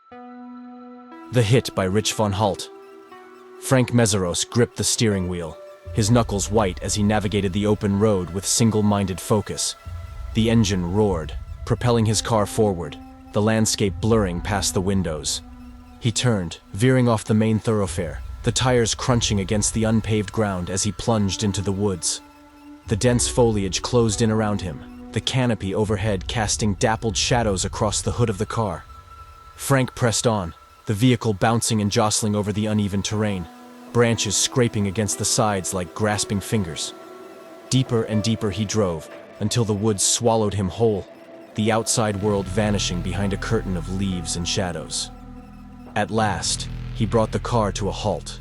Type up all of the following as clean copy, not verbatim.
The Hit by Rich von Halt. Frank Meseros gripped the steering wheel, his knuckles white as he navigated the open road with single-minded focus. The engine roared, propelling his car forward, the landscape blurring past the windows. He turned, veering off the main thoroughfare, the tires crunching against the unpaved ground as he plunged into the woods. The dense foliage closed in around him, the canopy overhead casting dappled shadows across the hood of the car. Frank pressed on, the vehicle bouncing and jostling over the uneven terrain, branches scraping against the sides like grasping fingers. Deeper and deeper he drove, until the woods swallowed him whole, the outside world vanishing behind a curtain of leaves and shadows. At last, he brought the car to a halt,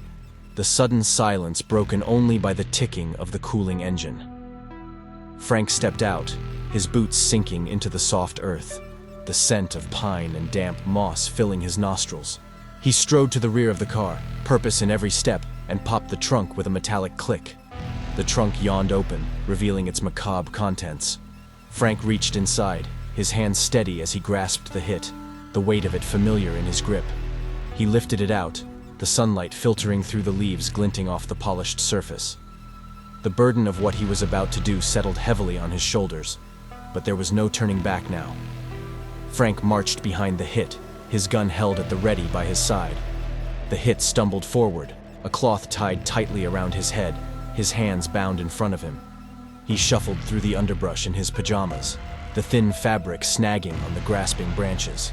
the sudden silence broken only by the ticking of the cooling engine. Frank stepped out, his boots sinking into the soft earth, the scent of pine and damp moss filling his nostrils. He strode to the rear of the car, purpose in every step, and popped the trunk with a metallic click. The trunk yawned open, revealing its macabre contents. Frank reached inside, his hand steady as he grasped the Hit, the weight of it familiar in his grip. He lifted it out, the sunlight filtering through the leaves glinting off the polished surface. The burden of what he was about to do settled heavily on his shoulders, but there was no turning back now. Frank marched behind the Hit, his gun held at the ready by his side. The Hit stumbled forward, a cloth tied tightly around his head, his hands bound in front of him. He shuffled through the underbrush in his pajamas, the thin fabric snagging on the grasping branches.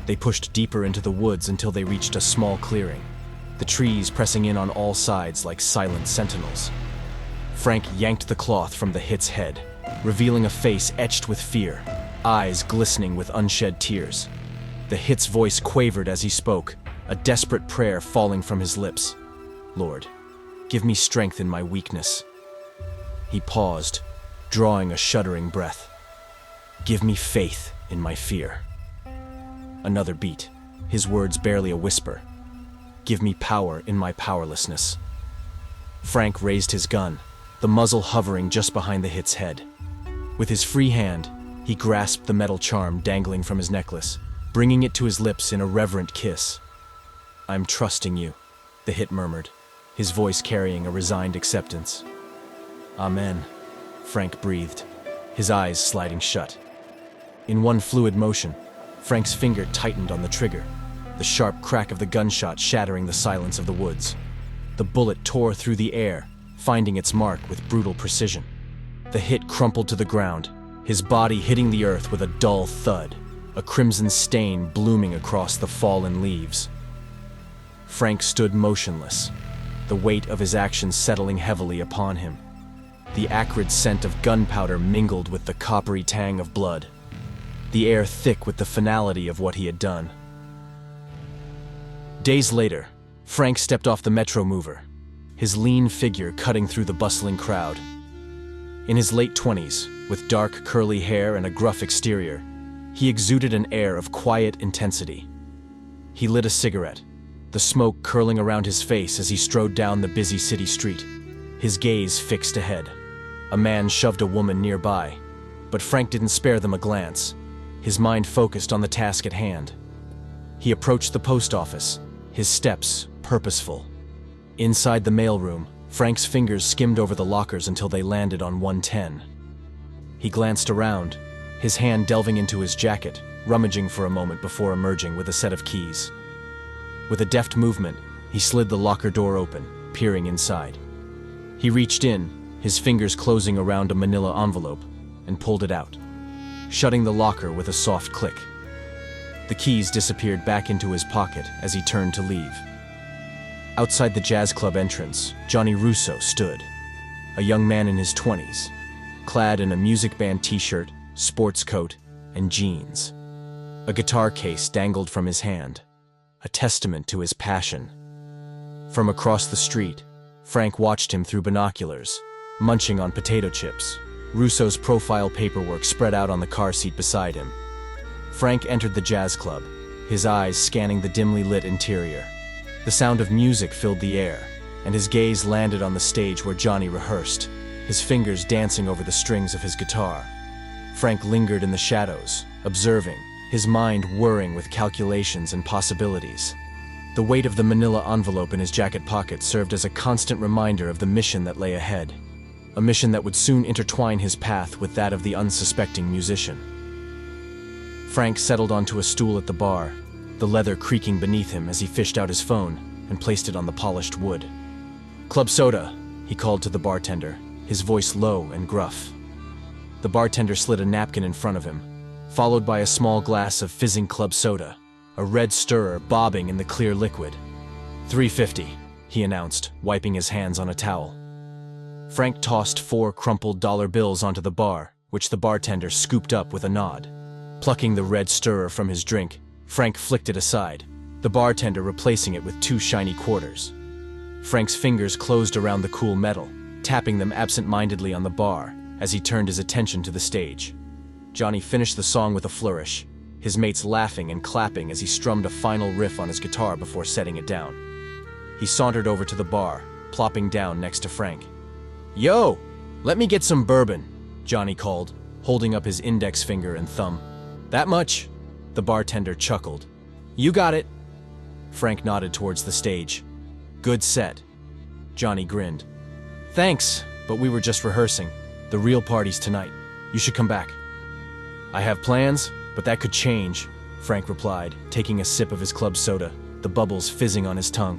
They pushed deeper into the woods until they reached a small clearing, the trees pressing in on all sides like silent sentinels. Frank yanked the cloth from the Hit's head, revealing a face etched with fear, eyes glistening with unshed tears. The Hit's voice quavered as he spoke, a desperate prayer falling from his lips. "Lord, give me strength in my weakness." He paused, drawing a shuddering breath. "Give me faith in my fear." Another beat, his words barely a whisper. "Give me power in my powerlessness." Frank raised his gun, the muzzle hovering just behind the Hit's head. With his free hand, he grasped the metal charm dangling from his necklace, bringing it to his lips in a reverent kiss. "I'm trusting you," the Hit murmured, his voice carrying a resigned acceptance. "Amen," Frank breathed, his eyes sliding shut. In one fluid motion, Frank's finger tightened on the trigger, the sharp crack of the gunshot shattering the silence of the woods. The bullet tore through the air, finding its mark with brutal precision. The Hit crumpled to the ground, his body hitting the earth with a dull thud, a crimson stain blooming across the fallen leaves. Frank stood motionless, the weight of his actions settling heavily upon him. The acrid scent of gunpowder mingled with the coppery tang of blood, the air thick with the finality of what he had done. Days later, Frank stepped off the Metro mover, his lean figure cutting through the bustling crowd. In his late 20s, with dark curly hair and a gruff exterior, he exuded an air of quiet intensity. He lit a cigarette, the smoke curling around his face as he strode down the busy city street, his gaze fixed ahead. A man shoved a woman nearby, but Frank didn't spare them a glance, his mind focused on the task at hand. He approached the post office, his steps purposeful. Inside the mailroom, Frank's fingers skimmed over the lockers until they landed on 110. He glanced around, his hand delving into his jacket, rummaging for a moment before emerging with a set of keys. With a deft movement, he slid the locker door open, peering inside. He reached in, his fingers closing around a manila envelope, and pulled it out, shutting the locker with a soft click. The keys disappeared back into his pocket as he turned to leave. Outside the jazz club entrance, Johnny Russo stood, a young man in his 20s, clad in a music band t-shirt, sports coat, and jeans. A guitar case dangled from his hand, a testament to his passion. From across the street, Frank watched him through binoculars, munching on potato chips, Russo's profile paperwork spread out on the car seat beside him. Frank entered the jazz club, his eyes scanning the dimly lit interior. The sound of music filled the air, and his gaze landed on the stage where Johnny rehearsed, his fingers dancing over the strings of his guitar. Frank lingered in the shadows, observing, his mind whirring with calculations and possibilities. The weight of the manila envelope in his jacket pocket served as a constant reminder of the mission that lay ahead, a mission that would soon intertwine his path with that of the unsuspecting musician. Frank settled onto a stool at the bar, the leather creaking beneath him as he fished out his phone and placed it on the polished wood. "Club soda," he called to the bartender, his voice low and gruff. The bartender slid a napkin in front of him, followed by a small glass of fizzing club soda, a red stirrer bobbing in the clear liquid. "$3.50, he announced, wiping his hands on a towel. Frank tossed 4 crumpled dollar bills onto the bar, which the bartender scooped up with a nod. Plucking the red stirrer from his drink, Frank flicked it aside, the bartender replacing it with 2 shiny quarters. Frank's fingers closed around the cool metal, tapping them absent-mindedly on the bar as he turned his attention to the stage. Johnny finished the song with a flourish, his mates laughing and clapping as he strummed a final riff on his guitar before setting it down. He sauntered over to the bar, plopping down next to Frank. "Yo, let me get some bourbon," Johnny called, holding up his index finger and thumb. "That much?" The bartender chuckled. "You got it." Frank nodded towards the stage. "Good set." Johnny grinned. "Thanks, but we were just rehearsing. The real party's tonight. You should come back." "I have plans, but that could change," Frank replied, taking a sip of his club soda, the bubbles fizzing on his tongue.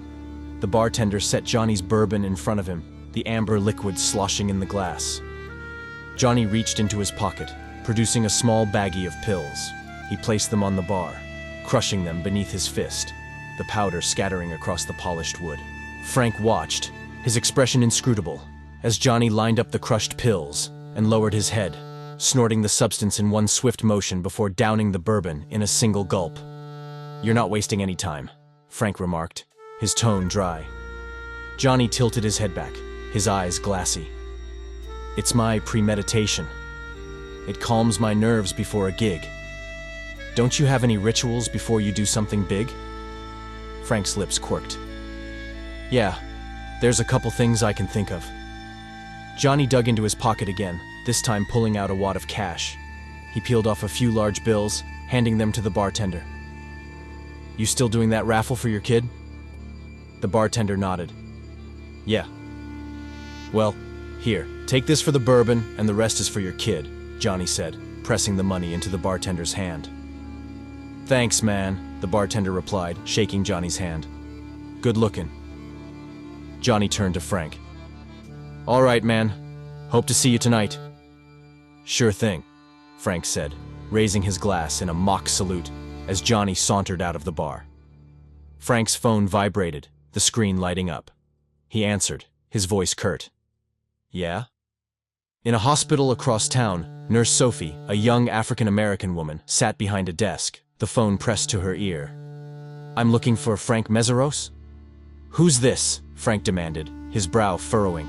The bartender set Johnny's bourbon in front of him, the amber liquid sloshing in the glass. Johnny reached into his pocket, producing a small baggie of pills. He placed them on the bar, crushing them beneath his fist, the powder scattering across the polished wood. Frank watched, his expression inscrutable, as Johnny lined up the crushed pills and lowered his head, snorting the substance in one swift motion before downing the bourbon in a single gulp. "You're not wasting any time," Frank remarked, his tone dry. Johnny tilted his head back, his eyes glassy. "It's my premeditation. It calms my nerves before a gig. Don't you have any rituals before you do something big?" Frank's lips quirked. "Yeah, there's a couple things I can think of." Johnny dug into his pocket again, this time pulling out a wad of cash. He peeled off a few large bills, handing them to the bartender. "You still doing that raffle for your kid?" The bartender nodded. "Yeah." "Well, here, take this for the bourbon and the rest is for your kid," Johnny said, pressing the money into the bartender's hand. "Thanks, man," the bartender replied, shaking Johnny's hand. "Good looking." Johnny turned to Frank. "All right, man. Hope to see you tonight." "Sure thing," Frank said, raising his glass in a mock salute as Johnny sauntered out of the bar. Frank's phone vibrated, the screen lighting up. He answered, his voice curt. "Yeah?" In a hospital across town, Nurse Sophie, a young African-American woman, sat behind a desk, the phone pressed to her ear. "I'm looking for Frank Meseros?" "Who's this?" Frank demanded, his brow furrowing.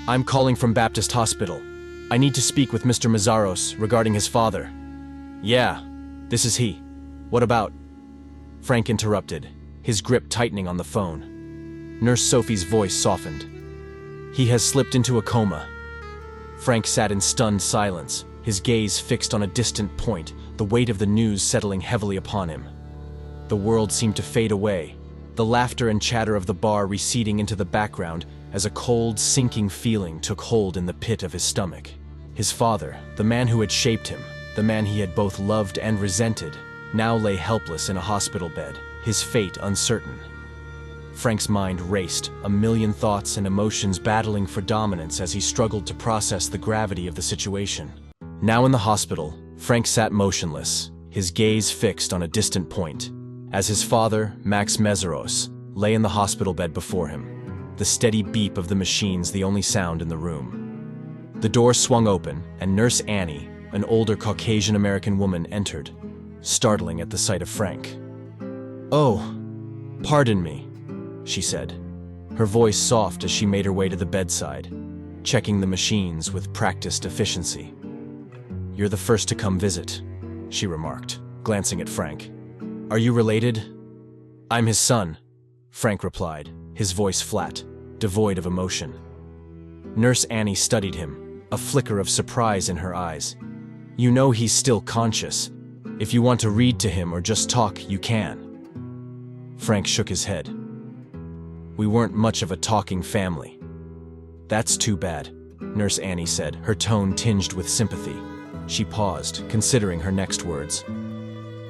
"I'm calling from Baptist Hospital. I need to speak with Mr. Meseros regarding his father." "Yeah, this is he. What about?" Frank interrupted, his grip tightening on the phone. Nurse Sophie's voice softened. "He has slipped into a coma." Frank sat in stunned silence, his gaze fixed on a distant point, the weight of the news settling heavily upon him. The world seemed to fade away, the laughter and chatter of the bar receding into the background as a cold, sinking feeling took hold in the pit of his stomach. His father, the man who had shaped him, the man he had both loved and resented, now lay helpless in a hospital bed, his fate uncertain. Frank's mind raced, a million thoughts and emotions battling for dominance as he struggled to process the gravity of the situation. Now in the hospital, Frank sat motionless, his gaze fixed on a distant point, as his father, Max Meseros, lay in the hospital bed before him, the steady beep of the machines the only sound in the room. The door swung open, and Nurse Annie, an older Caucasian-American woman, entered, startling at the sight of Frank. "Oh, pardon me," she said, her voice soft as she made her way to the bedside, checking the machines with practiced efficiency. "You're the first to come visit," she remarked, glancing at Frank. "Are you related?" "I'm his son," Frank replied, his voice flat, devoid of emotion. Nurse Annie studied him, a flicker of surprise in her eyes. "You know he's still conscious. If you want to read to him or just talk, you can. Frank shook his head. We weren't much of a talking family. That's too bad, Nurse Annie said, her tone tinged with sympathy. She paused, considering her next words.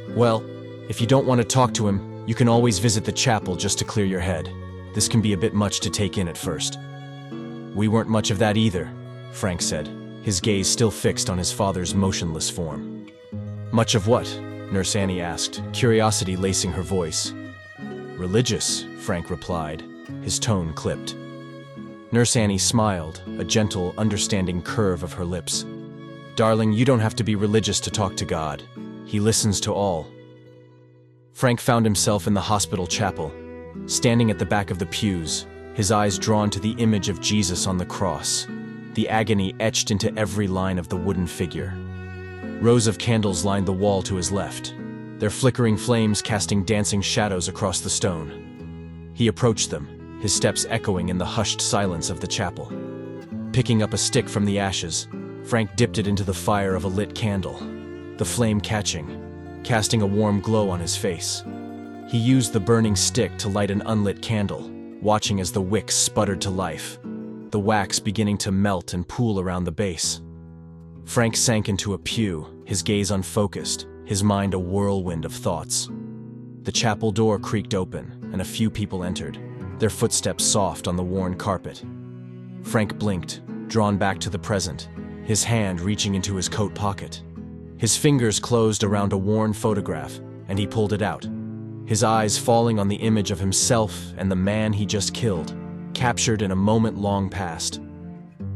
Well, if you don't want to talk to him, you can always visit the chapel just to clear your head. This can be a bit much to take in at first. We weren't much of that either, Frank said, his gaze still fixed on his father's motionless form. Much of what? Nurse Annie asked, curiosity lacing her voice. Religious, Frank replied, his tone clipped. Nurse Annie smiled, a gentle, understanding curve of her lips. Darling, you don't have to be religious to talk to God. He listens to all. Frank found himself in the hospital chapel, standing at the back of the pews, his eyes drawn to the image of Jesus on the cross, the agony etched into every line of the wooden figure. Rows of candles lined the wall to his left, their flickering flames casting dancing shadows across the stone. He approached them, his steps echoing in the hushed silence of the chapel. Picking up a stick from the ashes, Frank dipped it into the fire of a lit candle, the flame catching, casting a warm glow on his face. He used the burning stick to light an unlit candle, watching as the wicks sputtered to life, the wax beginning to melt and pool around the base. Frank sank into a pew, his gaze unfocused, his mind a whirlwind of thoughts. The chapel door creaked open, and a few people entered, their footsteps soft on the worn carpet. Frank blinked, drawn back to the present, his hand reaching into his coat pocket. His fingers closed around a worn photograph, and he pulled it out, his eyes falling on the image of himself and the man he just killed, captured in a moment long past.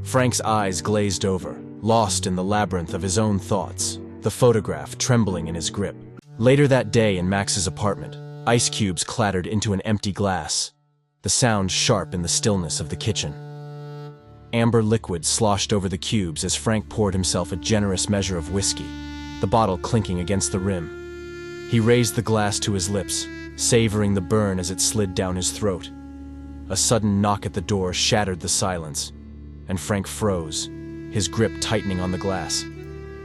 Frank's eyes glazed over, lost in the labyrinth of his own thoughts, the photograph trembling in his grip. Later that day in Max's apartment, ice cubes clattered into an empty glass, the sound sharp in the stillness of the kitchen. Amber liquid sloshed over the cubes as Frank poured himself a generous measure of whiskey, the bottle clinking against the rim. He raised the glass to his lips, savoring the burn as it slid down his throat. A sudden knock at the door shattered the silence, and Frank froze, his grip tightening on the glass.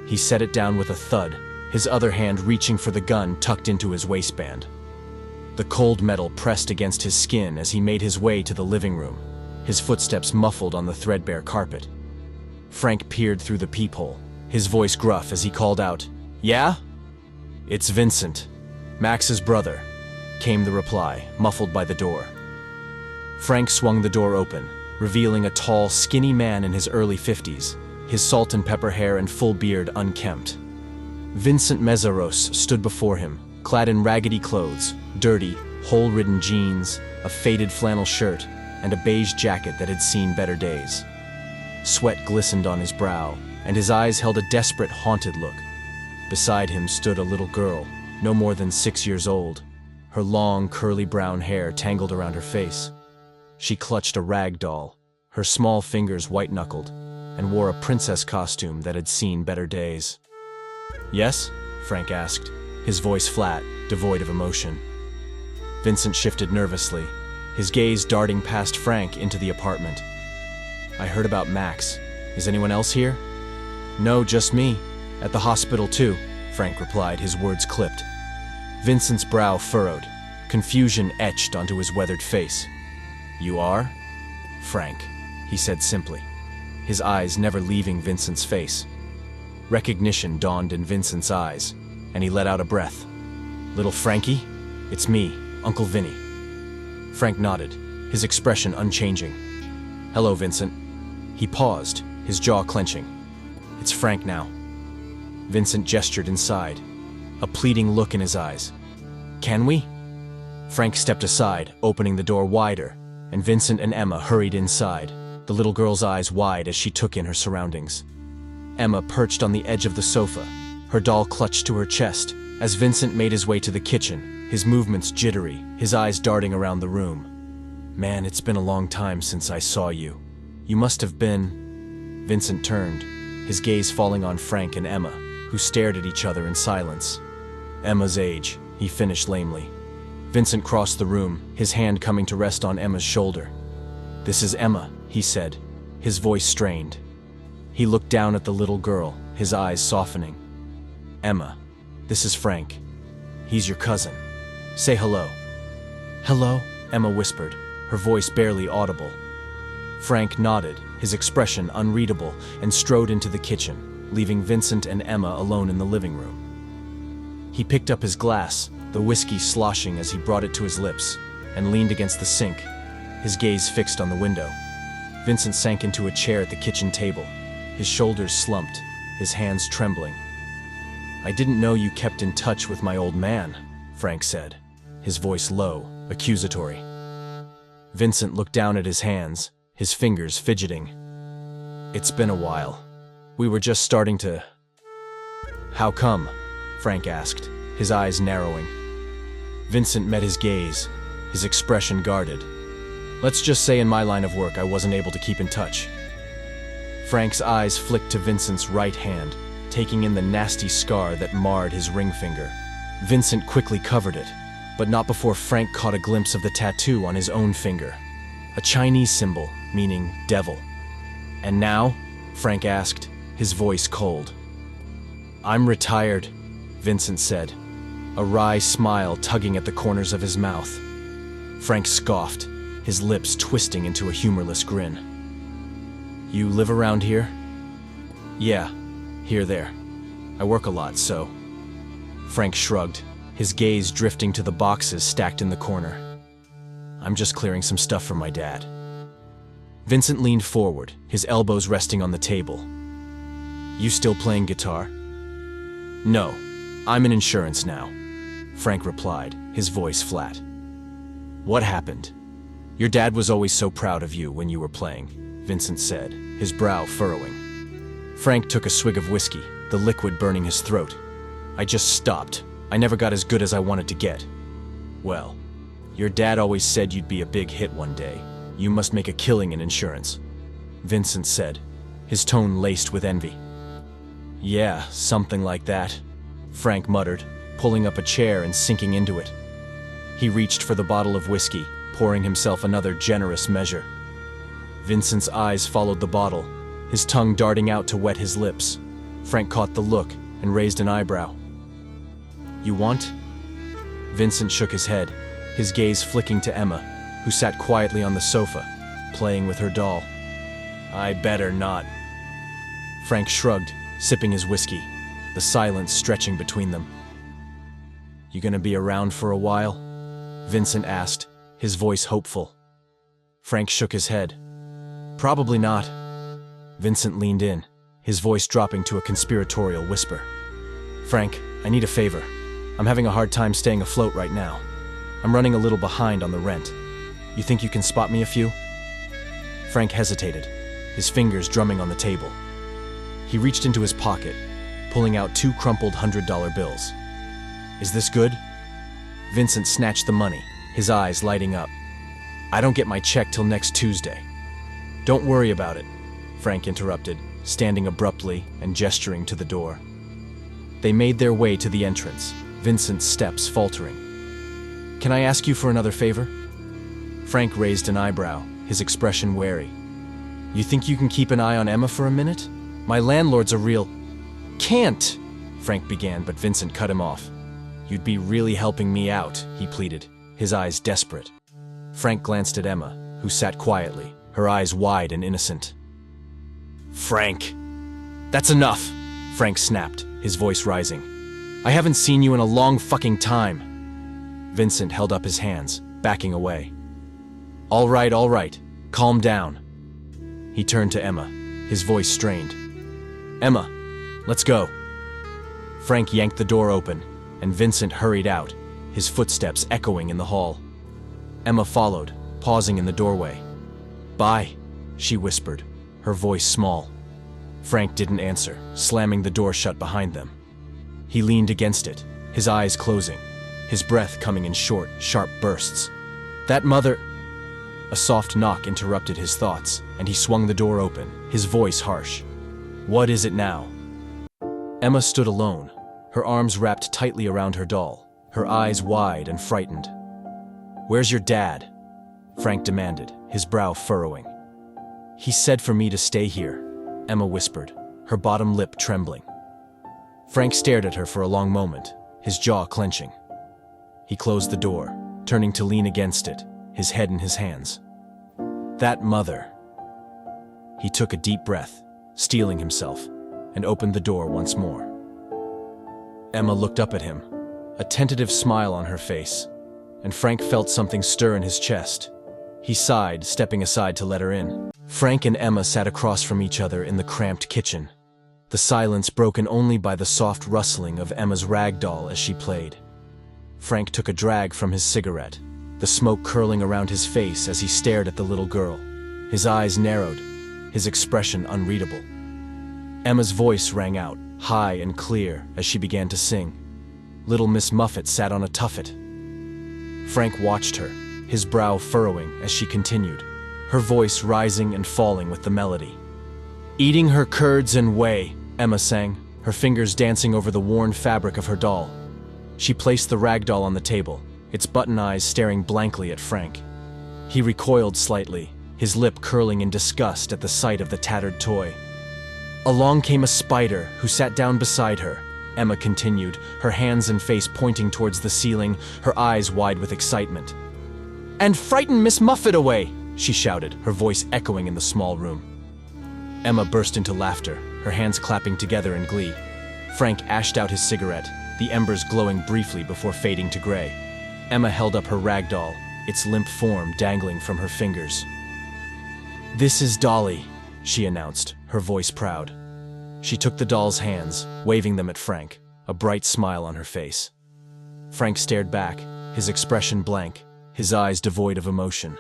He set it down with a thud, his other hand reaching for the gun tucked into his waistband. The cold metal pressed against his skin as he made his way to the living room, his footsteps muffled on the threadbare carpet. Frank peered through the peephole, his voice gruff as he called out, "Yeah?" "It's Vincent, Max's brother," came the reply, muffled by the door. Frank swung the door open, revealing a tall, skinny man in his early 50s, his salt and pepper hair and full beard unkempt. Vincent Mezaros stood before him, clad in raggedy clothes, dirty, hole-ridden jeans, a faded flannel shirt, and a beige jacket that had seen better days. Sweat glistened on his brow, and his eyes held a desperate, haunted look. Beside him stood a little girl, no more than 6 years old, her long, curly brown hair tangled around her face. She clutched a rag doll, her small fingers white-knuckled, and wore a princess costume that had seen better days. "Yes?" Frank asked, his voice flat, devoid of emotion. Vincent shifted nervously, his gaze darting past Frank into the apartment. "I heard about Max. Is anyone else here?" "No, just me. At the hospital too," Frank replied, his words clipped. Vincent's brow furrowed, confusion etched onto his weathered face. "You are?" "Frank," he said simply, his eyes never leaving Vincent's face. Recognition dawned in Vincent's eyes, and he let out a breath. "Little Frankie? It's me, Uncle Vinny." Frank nodded, his expression unchanging. "Hello, Vincent." He paused, his jaw clenching. "It's Frank now." Vincent gestured inside, a pleading look in his eyes. "Can we?" Frank stepped aside, opening the door wider, and Vincent and Emma hurried inside, the little girl's eyes wide as she took in her surroundings. Emma perched on the edge of the sofa, her doll clutched to her chest, as Vincent made his way to the kitchen, his movements jittery, his eyes darting around the room. "Man, it's been a long time since I saw you. You must have been..." Vincent turned, his gaze falling on Frank and Emma, who stared at each other in silence. "Emma's age," he finished lamely. Vincent crossed the room, his hand coming to rest on Emma's shoulder. "This is Emma," he said, his voice strained. He looked down at the little girl, his eyes softening. "Emma, This is Frank. He's your cousin. Say hello." "Hello?" Emma whispered, her voice barely audible. Frank nodded, his expression unreadable, and strode into the kitchen, leaving Vincent and Emma alone in the living room. He picked up his glass, the whiskey sloshing as he brought it to his lips, and leaned against the sink, his gaze fixed on the window. Vincent sank into a chair at the kitchen table, his shoulders slumped, his hands trembling. "I didn't know you kept in touch with my old man," Frank said, his voice low, accusatory. Vincent looked down at his hands, his fingers fidgeting. "It's been a while. We were just starting to—" "How come?" Frank asked, his eyes narrowing. Vincent met his gaze, his expression guarded. "Let's just say in my line of work I wasn't able to keep in touch." Frank's eyes flicked to Vincent's right hand, taking in the nasty scar that marred his ring finger. Vincent quickly covered it, but not before Frank caught a glimpse of the tattoo on his own finger. A Chinese symbol, meaning devil. "And now?" Frank asked, his voice cold. "I'm retired," Vincent said, a wry smile tugging at the corners of his mouth. Frank scoffed, his lips twisting into a humorless grin. "You live around here?" "Yeah, there. I work a lot, so—" Frank shrugged, his gaze drifting to the boxes stacked in the corner. "I'm just clearing some stuff for my dad." Vincent leaned forward, his elbows resting on the table. "You still playing guitar?" "No, I'm in insurance now," Frank replied, his voice flat. "What happened?" "Your dad was always so proud of you when you were playing," Vincent said, his brow furrowing. Frank took a swig of whiskey, the liquid burning his throat. "I just stopped. I never got as good as I wanted to get." "Well, your dad always said you'd be a big hit one day. You must make a killing in insurance," Vincent said, his tone laced with envy. "Yeah, something like that," Frank muttered, pulling up a chair and sinking into it. He reached for the bottle of whiskey, pouring himself another generous measure. Vincent's eyes followed the bottle, his tongue darting out to wet his lips. Frank caught the look and raised an eyebrow. "You want?" Vincent shook his head, his gaze flicking to Emma, who sat quietly on the sofa, playing with her doll. "I better not." Frank shrugged, sipping his whiskey, the silence stretching between them. "You gonna be around for a while?" Vincent asked, his voice hopeful. Frank shook his head. "Probably not." Vincent leaned in, his voice dropping to a conspiratorial whisper. "Frank, I need a favor. I'm having a hard time staying afloat right now. I'm running a little behind on the rent. You think you can spot me a few?" Frank hesitated, his fingers drumming on the table. He reached into his pocket, pulling out 2 crumpled $100 bills. "Is this good?" Vincent snatched the money, his eyes lighting up. "I don't get my check till next Tuesday." "Don't worry about it," Frank interrupted, standing abruptly and gesturing to the door. They made their way to the entrance, Vincent's steps faltering. "Can I ask you for another favor?" Frank raised an eyebrow, his expression wary. "You think you can keep an eye on Emma for a minute? My landlord's a real—" "Can't!" Frank began, but Vincent cut him off. "You'd be really helping me out," he pleaded, his eyes desperate. Frank glanced at Emma, who sat quietly, her eyes wide and innocent. "Frank!" "That's enough!" Frank snapped, his voice rising. "I haven't seen you in a long fucking time." Vincent held up his hands, backing away. All right, calm down." He turned to Emma, his voice strained. "Emma, let's go." Frank yanked the door open, and Vincent hurried out, his footsteps echoing in the hall. Emma followed, pausing in the doorway. "Bye," she whispered, her voice small. Frank didn't answer, slamming the door shut behind them. He leaned against it, his eyes closing, his breath coming in short, sharp bursts. "That mother—" A soft knock interrupted his thoughts, and he swung the door open, his voice harsh. "What is it now?" Emma stood alone, her arms wrapped tightly around her doll, her eyes wide and frightened. "Where's your dad?" Frank demanded, his brow furrowing. "He said for me to stay here," Emma whispered, her bottom lip trembling. Frank stared at her for a long moment, his jaw clenching. He closed the door, turning to lean against it, his head in his hands. That mother. He took a deep breath, steeling himself, and opened the door once more. Emma looked up at him, a tentative smile on her face, and Frank felt something stir in his chest. He sighed, stepping aside to let her in. Frank and Emma sat across from each other in the cramped kitchen, the silence broken only by the soft rustling of Emma's rag doll as she played. Frank took a drag from his cigarette, the smoke curling around his face as he stared at the little girl. His eyes narrowed, his expression unreadable. Emma's voice rang out, high and clear, as she began to sing. Little Miss Muffet sat on a tuffet. Frank watched her, his brow furrowing as she continued, her voice rising and falling with the melody. Eating her curds and whey, Emma sang, her fingers dancing over the worn fabric of her doll. She placed the rag doll on the table, its button eyes staring blankly at Frank. He recoiled slightly, his lip curling in disgust at the sight of the tattered toy. Along came a spider who sat down beside her, Emma continued, her hands and face pointing towards the ceiling, her eyes wide with excitement. And frighten Miss Muffet away, she shouted, her voice echoing in the small room. Emma burst into laughter, her hands clapping together in glee. Frank ashed out his cigarette, the embers glowing briefly before fading to gray. Emma held up her rag doll, its limp form dangling from her fingers. This is Dolly, she announced, her voice proud. She took the doll's hands, waving them at Frank, a bright smile on her face. Frank stared back, his expression blank, his eyes devoid of emotion.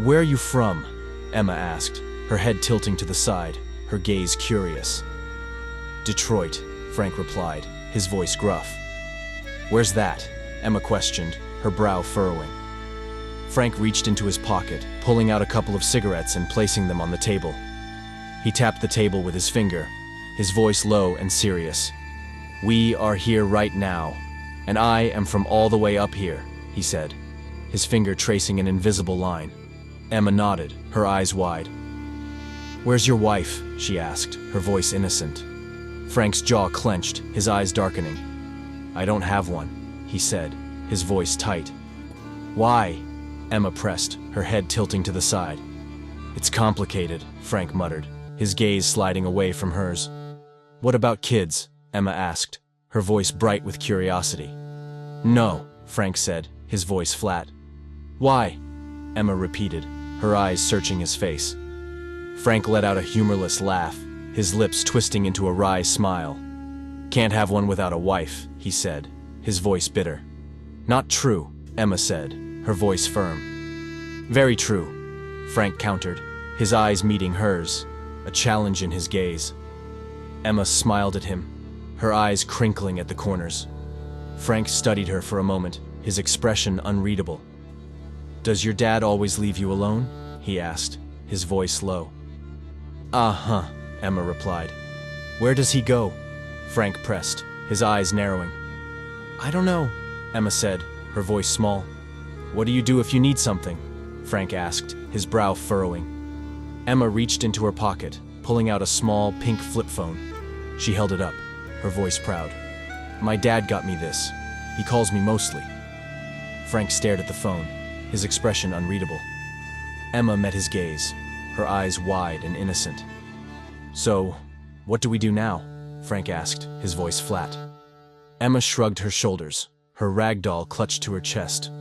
Where are you from? Emma asked, her head tilting to the side, her gaze curious. Detroit, Frank replied, his voice gruff. Where's that? Emma questioned, her brow furrowing. Frank reached into his pocket, pulling out a couple of cigarettes and placing them on the table. He tapped the table with his finger, his voice low and serious. We are here right now, and I am from all the way up here, he said, his finger tracing an invisible line. Emma nodded, her eyes wide. Where's your wife? She asked, her voice innocent. Frank's jaw clenched, his eyes darkening. I don't have one, he said, his voice tight. Why? Emma pressed, her head tilting to the side. It's complicated, Frank muttered, his gaze sliding away from hers. What about kids? Emma asked, her voice bright with curiosity. No, Frank said, his voice flat. Why? Emma repeated, her eyes searching his face. Frank let out a humorless laugh, his lips twisting into a wry smile. Can't have one without a wife, he said, his voice bitter. Not true, Emma said, her voice firm. Very true, Frank countered, his eyes meeting hers, a challenge in his gaze. Emma smiled at him, her eyes crinkling at the corners. Frank studied her for a moment, his expression unreadable. Does your dad always leave you alone? He asked, his voice low. Uh-huh, Emma replied. Where does he go? Frank pressed, his eyes narrowing. I don't know, Emma said, her voice small. What do you do if you need something? Frank asked, his brow furrowing. Emma reached into her pocket, pulling out a small pink flip phone. She held it up, her voice proud. My dad got me this. He calls me mostly. Frank stared at the phone, his expression unreadable. Emma met his gaze, her eyes wide and innocent. So, what do we do now? Frank asked, his voice flat. Emma shrugged her shoulders, her rag doll clutched to her chest.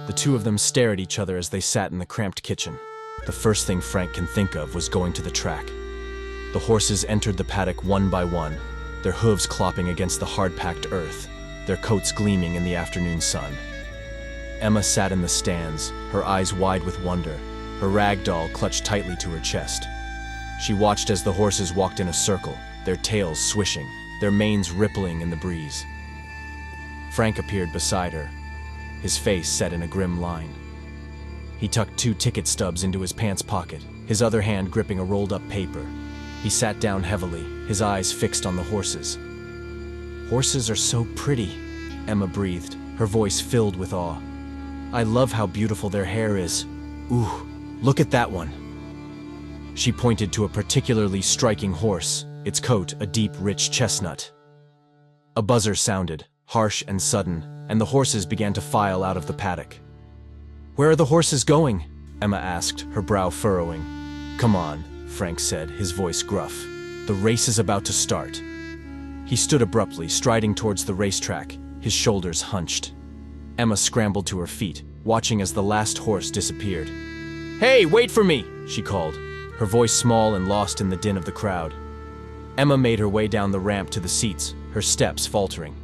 The two of them stared at each other as they sat in the cramped kitchen. The first thing Frank can think of was going to the track. The horses entered the paddock one by one, their hooves clopping against the hard-packed earth, their coats gleaming in the afternoon sun. Emma sat in the stands, her eyes wide with wonder, her rag doll clutched tightly to her chest. She watched as the horses walked in a circle, their tails swishing, their manes rippling in the breeze. Frank appeared beside her, his face set in a grim line. He tucked 2 ticket stubs into his pants pocket, his other hand gripping a rolled-up paper. He sat down heavily, his eyes fixed on the horses. Horses are so pretty, Emma breathed, her voice filled with awe. I love how beautiful their hair is. Ooh, look at that one. She pointed to a particularly striking horse, its coat a deep, rich chestnut. A buzzer sounded, harsh and sudden, and the horses began to file out of the paddock. "Where are the horses going?" Emma asked, her brow furrowing. "Come on," Frank said, his voice gruff. "The race is about to start." He stood abruptly, striding towards the racetrack, his shoulders hunched. Emma scrambled to her feet, watching as the last horse disappeared. "Hey, wait for me!" she called, her voice small and lost in the din of the crowd. Emma made her way down the ramp to the seats, her steps faltering.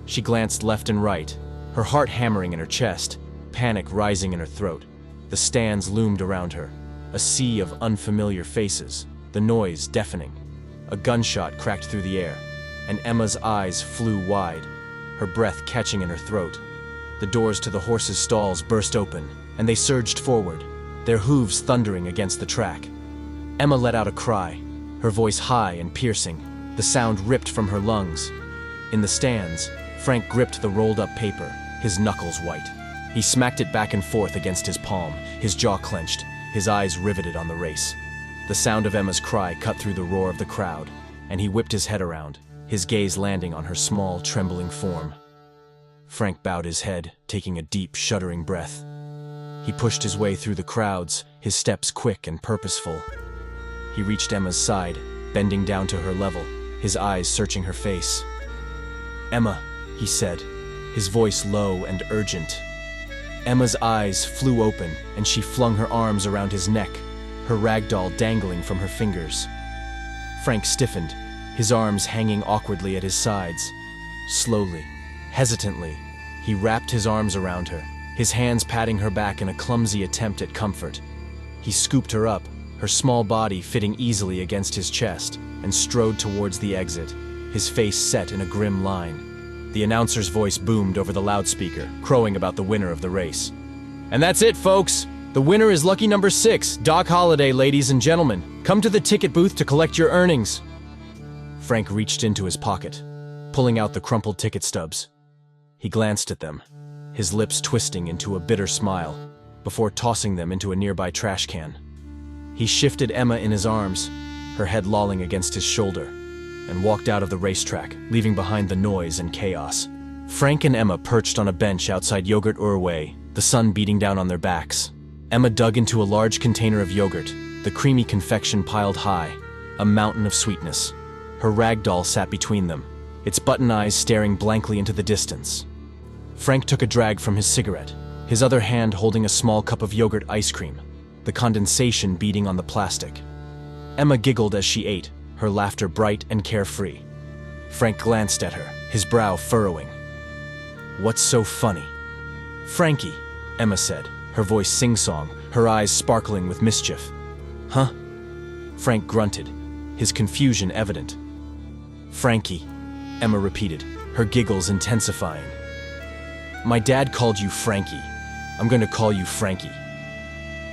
She glanced left and right, her heart hammering in her chest, panic rising in her throat. The stands loomed around her, a sea of unfamiliar faces, the noise deafening. A gunshot cracked through the air, and Emma's eyes flew wide, her breath catching in her throat. The doors to the horses' stalls burst open, and they surged forward, their hooves thundering against the track. Emma let out a cry, her voice high and piercing, the sound ripped from her lungs. In the stands, Frank gripped the rolled-up paper, his knuckles white. He smacked it back and forth against his palm, his jaw clenched, his eyes riveted on the race. The sound of Emma's cry cut through the roar of the crowd, and he whipped his head around, his gaze landing on her small, trembling form. Frank bowed his head, taking a deep, shuddering breath. He pushed his way through the crowds, his steps quick and purposeful. He reached Emma's side, bending down to her level, his eyes searching her face. "Emma," he said, his voice low and urgent. Emma's eyes flew open, and she flung her arms around his neck, her rag doll dangling from her fingers. Frank stiffened, his arms hanging awkwardly at his sides. Slowly, hesitantly, he wrapped his arms around her, his hands patting her back in a clumsy attempt at comfort. He scooped her up, her small body fitting easily against his chest, and strode towards the exit, his face set in a grim line. The announcer's voice boomed over the loudspeaker, crowing about the winner of the race. "And that's it, folks! The winner is lucky number 6, Doc Holliday, ladies and gentlemen. Come to the ticket booth to collect your earnings." Frank reached into his pocket, pulling out the crumpled ticket stubs. He glanced at them, his lips twisting into a bitter smile, before tossing them into a nearby trash can. He shifted Emma in his arms, her head lolling against his shoulder, and walked out of the racetrack, leaving behind the noise and chaos. Frank and Emma perched on a bench outside Yogurt Urway, the sun beating down on their backs. Emma dug into a large container of yogurt, the creamy confection piled high, a mountain of sweetness. Her rag doll sat between them, its button eyes staring blankly into the distance. Frank took a drag from his cigarette, his other hand holding a small cup of yogurt ice cream, the condensation beating on the plastic. Emma giggled as she ate, her laughter bright and carefree. Frank glanced at her, his brow furrowing. "What's so funny?" "Frankie," Emma said, her voice sing-song, her eyes sparkling with mischief. "Huh?" Frank grunted, his confusion evident. "Frankie," Emma repeated, her giggles intensifying. "My dad called you Frankie. I'm going to call you Frankie."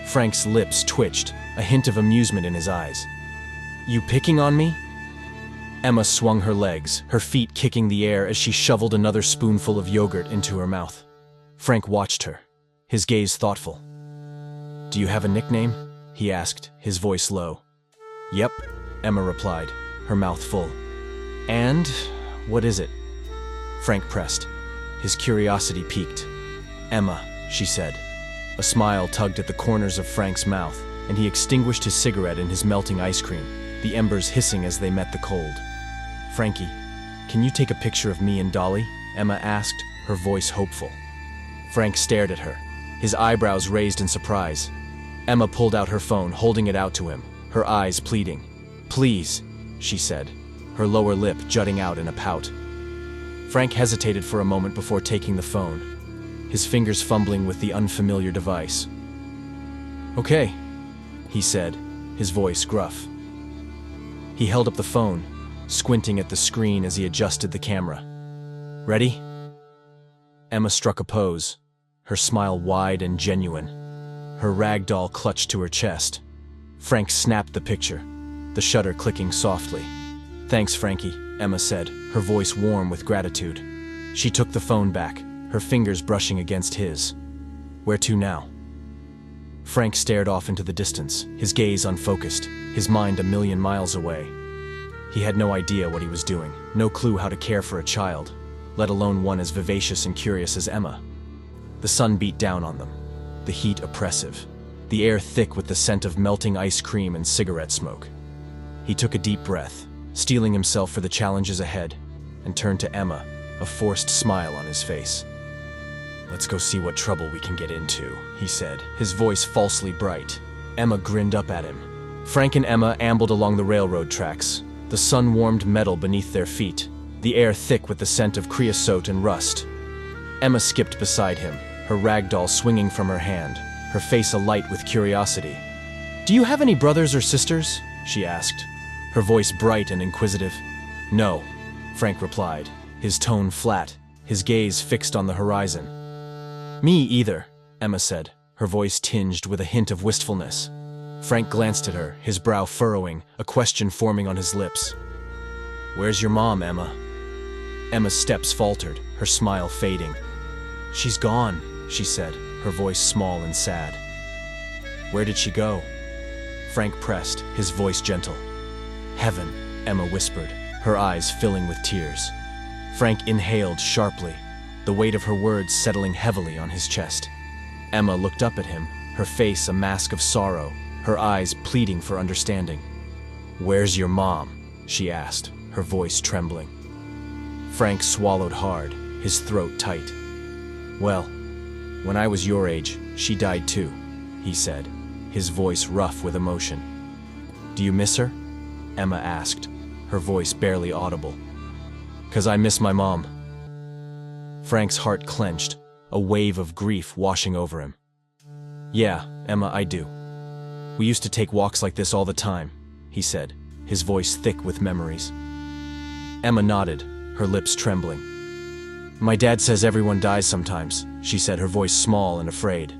Frank's lips twitched, a hint of amusement in his eyes. "You picking on me?" Emma swung her legs, her feet kicking the air as she shoveled another spoonful of yogurt into her mouth. Frank watched her, his gaze thoughtful. "Do you have a nickname?" he asked, his voice low. "Yep," Emma replied, her mouth full. "And what is it?" Frank pressed, his curiosity piqued. "Emma," she said. A smile tugged at the corners of Frank's mouth, and he extinguished his cigarette in his melting ice cream, the embers hissing as they met the cold. "Frankie, can you take a picture of me and Dolly?" Emma asked, her voice hopeful. Frank stared at her, his eyebrows raised in surprise. Emma pulled out her phone, holding it out to him, her eyes pleading. "Please," she said, her lower lip jutting out in a pout. Frank hesitated for a moment before taking the phone, his fingers fumbling with the unfamiliar device. "Okay," he said, his voice gruff. He held up the phone, squinting at the screen as he adjusted the camera. "Ready?" Emma struck a pose, her smile wide and genuine, her rag doll clutched to her chest. Frank snapped the picture, the shutter clicking softly. "Thanks, Frankie," Emma said, her voice warm with gratitude. She took the phone back, her fingers brushing against his. "Where to now?" Frank stared off into the distance, his gaze unfocused, his mind a million miles away. He had no idea what he was doing, no clue how to care for a child, let alone one as vivacious and curious as Emma. The sun beat down on them, the heat oppressive, the air thick with the scent of melting ice cream and cigarette smoke. He took a deep breath, steeling himself for the challenges ahead, and turned to Emma, a forced smile on his face. "Let's go see what trouble we can get into," he said, his voice falsely bright. Emma grinned up at him. Frank and Emma ambled along the railroad tracks, the sun-warmed metal beneath their feet, the air thick with the scent of creosote and rust. Emma skipped beside him, her rag doll swinging from her hand, her face alight with curiosity. "Do you have any brothers or sisters?" she asked, her voice bright and inquisitive. "No," Frank replied, his tone flat, his gaze fixed on the horizon. "Me either," Emma said, her voice tinged with a hint of wistfulness. Frank glanced at her, his brow furrowing, a question forming on his lips. "Where's your mom, Emma?" Emma's steps faltered, her smile fading. "She's gone," she said, her voice small and sad. "Where did she go?" Frank pressed, his voice gentle. "Heaven," Emma whispered, her eyes filling with tears. Frank inhaled sharply, the weight of her words settling heavily on his chest. Emma looked up at him, her face a mask of sorrow, her eyes pleading for understanding. "Where's your mom?" she asked, her voice trembling. Frank swallowed hard, his throat tight. "Well, when I was your age, she died too," he said, his voice rough with emotion. "Do you miss her?" Emma asked, her voice barely audible. "'Cause I miss my mom." Frank's heart clenched, a wave of grief washing over him. "Yeah, Emma, I do. We used to take walks like this all the time," he said, his voice thick with memories. Emma nodded, her lips trembling. "My dad says everyone dies sometimes," she said, her voice small and afraid.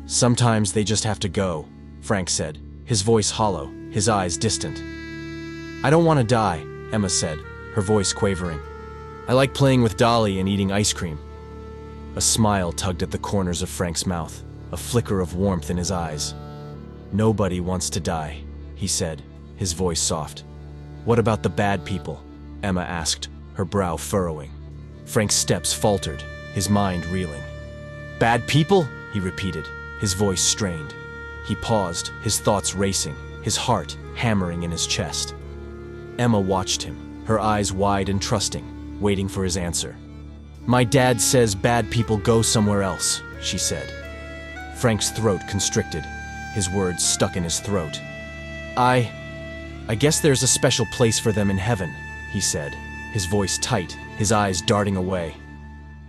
"Sometimes they just have to go," Frank said, his voice hollow, his eyes distant. "I don't want to die," Emma said, her voice quavering. "I like playing with Dolly and eating ice cream." A smile tugged at the corners of Frank's mouth, a flicker of warmth in his eyes. "Nobody wants to die," he said, his voice soft. "What about the bad people?" Emma asked, her brow furrowing. Frank's steps faltered, his mind reeling. "Bad people?" he repeated, his voice strained. He paused, his thoughts racing, his heart hammering in his chest. Emma watched him, her eyes wide and trusting, waiting for his answer. "My dad says bad people go somewhere else," she said. Frank's throat constricted, his words stuck in his throat. I guess there's a special place for them in heaven," he said, his voice tight, his eyes darting away.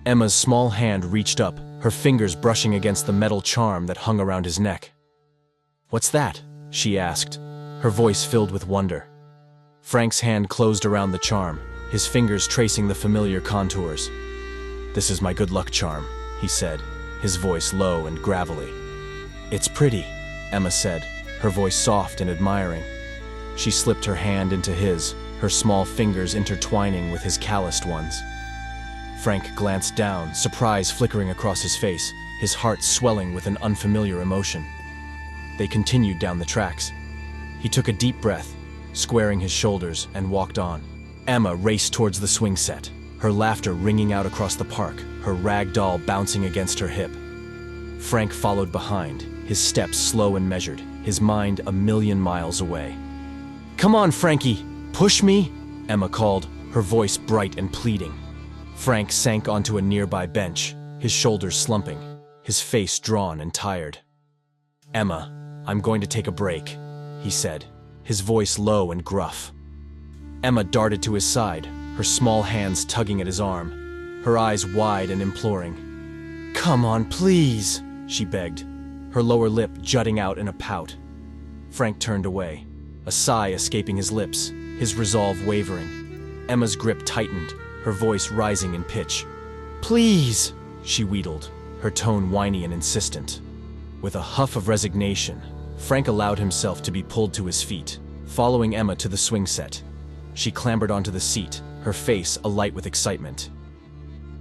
Emma's small hand reached up, her fingers brushing against the metal charm that hung around his neck. "What's that?" she asked, her voice filled with wonder. Frank's hand closed around the charm, his fingers tracing the familiar contours. "This is my good luck charm," he said, his voice low and gravelly. "It's pretty," Emma said, her voice soft and admiring. She slipped her hand into his, her small fingers intertwining with his calloused ones. Frank glanced down, surprise flickering across his face, his heart swelling with an unfamiliar emotion. They continued down the tracks. He took a deep breath, squaring his shoulders, and walked on. Emma raced towards the swing set, her laughter ringing out across the park, her rag doll bouncing against her hip. Frank followed behind, his steps slow and measured, his mind a million miles away. "Come on, Frankie, push me," Emma called, her voice bright and pleading. Frank sank onto a nearby bench, his shoulders slumping, his face drawn and tired. "Emma, I'm going to take a break," he said, his voice low and gruff. Emma darted to his side, her small hands tugging at his arm, her eyes wide and imploring. "Come on, please," she begged, her lower lip jutting out in a pout. Frank turned away, a sigh escaping his lips, his resolve wavering. Emma's grip tightened, her voice rising in pitch. "Please," she wheedled, her tone whiny and insistent. With a huff of resignation, Frank allowed himself to be pulled to his feet, following Emma to the swing set. She clambered onto the seat, her face alight with excitement.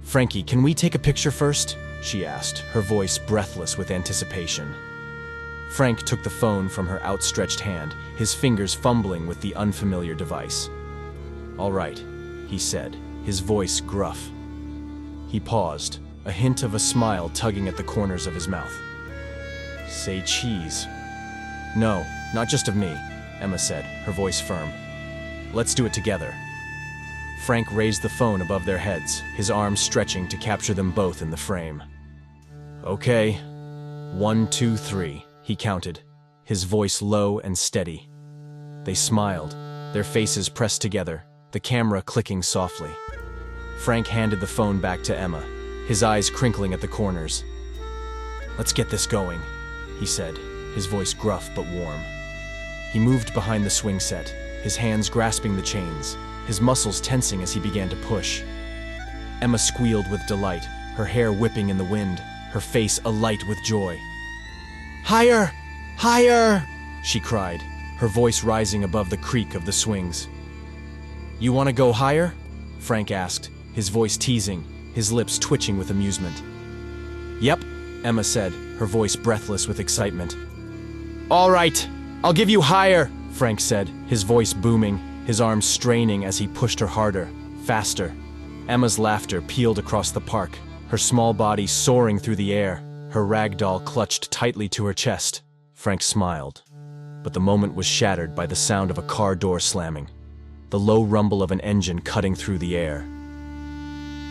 "Frankie, can we take a picture first?" she asked, her voice breathless with anticipation. Frank took the phone from her outstretched hand, his fingers fumbling with the unfamiliar device. "All right," he said, his voice gruff. He paused, a hint of a smile tugging at the corners of his mouth. Say cheese. No, not just of me, Emma said, her voice firm. Let's do it together. Frank raised the phone above their heads, his arms stretching to capture them both in the frame. Okay. 1, 2, 3, he counted, his voice low and steady. They smiled, their faces pressed together, the camera clicking softly. Frank handed the phone back to Emma, his eyes crinkling at the corners. Let's get this going, he said, his voice gruff but warm. He moved behind the swing set, his hands grasping the chains, his muscles tensing as he began to push. Emma squealed with delight, her hair whipping in the wind, her face alight with joy. Higher! Higher! She cried, her voice rising above the creak of the swings. You want to go higher? Frank asked, his voice teasing, his lips twitching with amusement. Yep, Emma said, her voice breathless with excitement. All right, I'll give you higher, Frank said, his voice booming, his arms straining as he pushed her harder, faster. Emma's laughter pealed across the park, her small body soaring through the air, her rag doll clutched tightly to her chest. Frank smiled, but the moment was shattered by the sound of a car door slamming, the low rumble of an engine cutting through the air.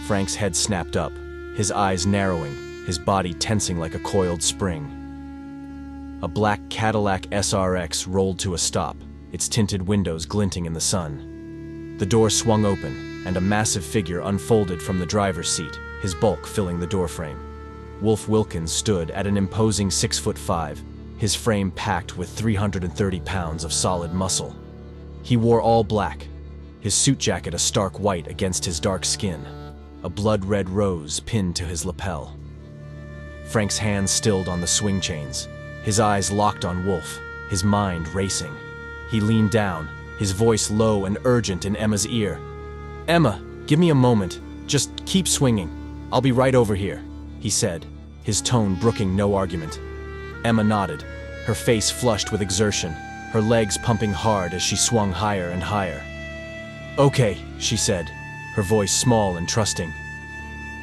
Frank's head snapped up, his eyes narrowing, his body tensing like a coiled spring. A black Cadillac SRX rolled to a stop, its tinted windows glinting in the sun. The door swung open, and a massive figure unfolded from the driver's seat, his bulk filling the doorframe. Wolf Wilkins stood at an imposing 6'5", his frame packed with 330 pounds of solid muscle. He wore all black, his suit jacket a stark white against his dark skin, a blood-red rose pinned to his lapel. Frank's hands stilled on the swing chains, his eyes locked on Wolf, his mind racing. He leaned down, his voice low and urgent in Emma's ear. Emma, give me a moment. Just keep swinging. I'll be right over here, he said, his tone brooking no argument. Emma nodded, her face flushed with exertion, her legs pumping hard as she swung higher and higher. Okay, she said, her voice small and trusting.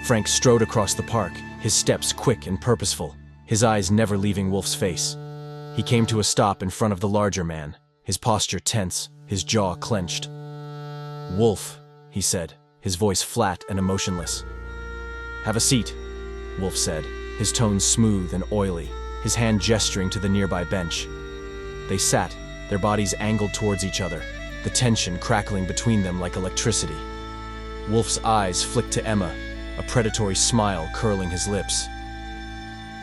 Frank strode across the park, his steps quick and purposeful, his eyes never leaving Wolf's face. He came to a stop in front of the larger man, his posture tense, his jaw clenched. Wolf, he said, his voice flat and emotionless. Have a seat, Wolf said, his tone smooth and oily, his hand gesturing to the nearby bench. They sat, their bodies angled towards each other, the tension crackling between them like electricity. Wolf's eyes flicked to Emma, a predatory smile curling his lips.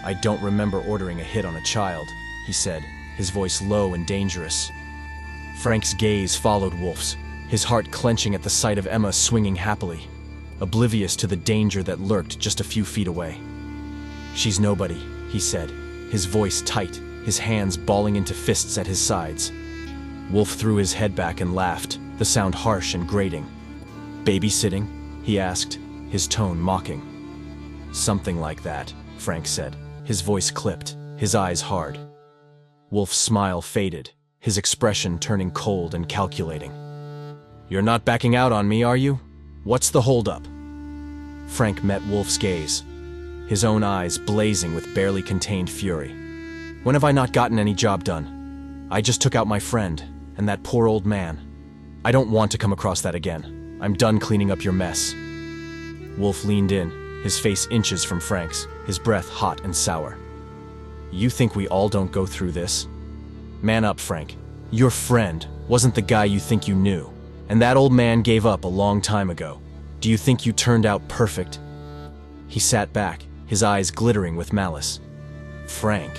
I don't remember ordering a hit on a child, he said, his voice low and dangerous. Frank's gaze followed Wolf's, his heart clenching at the sight of Emma swinging happily, oblivious to the danger that lurked just a few feet away. She's nobody, he said, his voice tight, his hands balling into fists at his sides. Wolf threw his head back and laughed, the sound harsh and grating. Babysitting? He asked, his tone mocking. Something like that, Frank said, his voice clipped, his eyes hard. Wolf's smile faded, his expression turning cold and calculating. You're not backing out on me, are you? What's the holdup? Frank met Wolf's gaze, his own eyes blazing with barely contained fury. When have I not gotten any job done? I just took out my friend, and that poor old man. I don't want to come across that again. I'm done cleaning up your mess. Wolf leaned in, his face inches from Frank's, his breath hot and sour. You think we all don't go through this? Man up, Frank. Your friend wasn't the guy you think you knew, and that old man gave up a long time ago. Do you think you turned out perfect? He sat back, his eyes glittering with malice. Frank,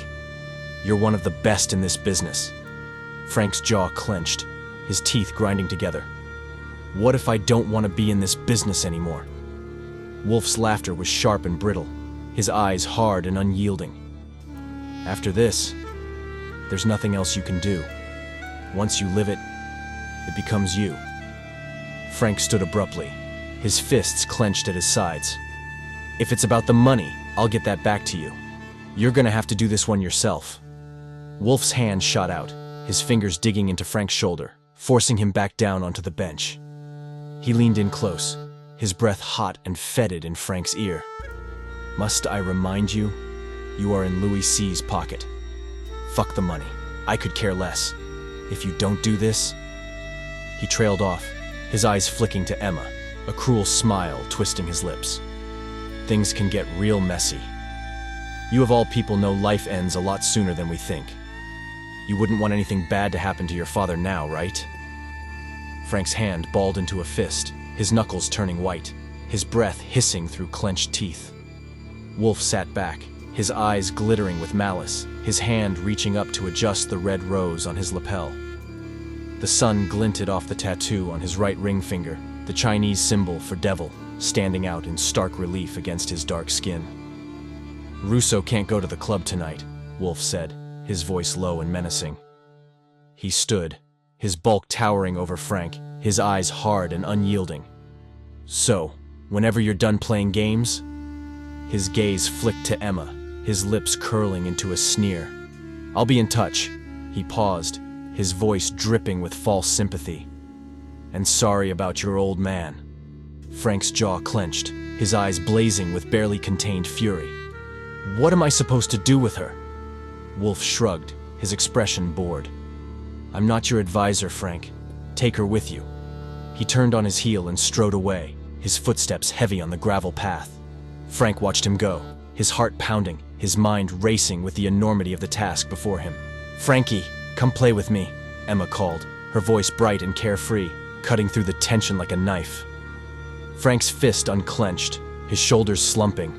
you're one of the best in this business. Frank's jaw clenched, his teeth grinding together. What if I don't want to be in this business anymore? Wolf's laughter was sharp and brittle, his eyes hard and unyielding. After this, there's nothing else you can do. Once you live it, it becomes you. Frank stood abruptly, his fists clenched at his sides. If it's about the money, I'll get that back to you. You're gonna have to do this one yourself. Wolf's hand shot out, his fingers digging into Frank's shoulder, forcing him back down onto the bench. He leaned in close, his breath hot and fetid in Frank's ear. "Must I remind you? You are in Louis C's pocket. Fuck the money. I could care less. If you don't do this..." He trailed off, his eyes flicking to Emma, a cruel smile twisting his lips. "Things can get real messy. You of all people know life ends a lot sooner than we think. You wouldn't want anything bad to happen to your father now, right?" Frank's hand balled into a fist, his knuckles turning white, his breath hissing through clenched teeth. Wolf sat back, his eyes glittering with malice, his hand reaching up to adjust the red rose on his lapel. The sun glinted off the tattoo on his right ring finger, the Chinese symbol for devil, standing out in stark relief against his dark skin. "Russo can't go to the club tonight," Wolf said, his voice low and menacing. He stood, his bulk towering over Frank, his eyes hard and unyielding. "So, whenever you're done playing games?" His gaze flicked to Emma, his lips curling into a sneer. "I'll be in touch." He paused, his voice dripping with false sympathy. "And sorry about your old man." Frank's jaw clenched, his eyes blazing with barely contained fury. "What am I supposed to do with her?" Wolf shrugged, his expression bored. "I'm not your advisor, Frank. Take her with you." He turned on his heel and strode away, his footsteps heavy on the gravel path. Frank watched him go, his heart pounding, his mind racing with the enormity of the task before him. "Frankie, come play with me," Emma called, her voice bright and carefree, cutting through the tension like a knife. Frank's fist unclenched, his shoulders slumping,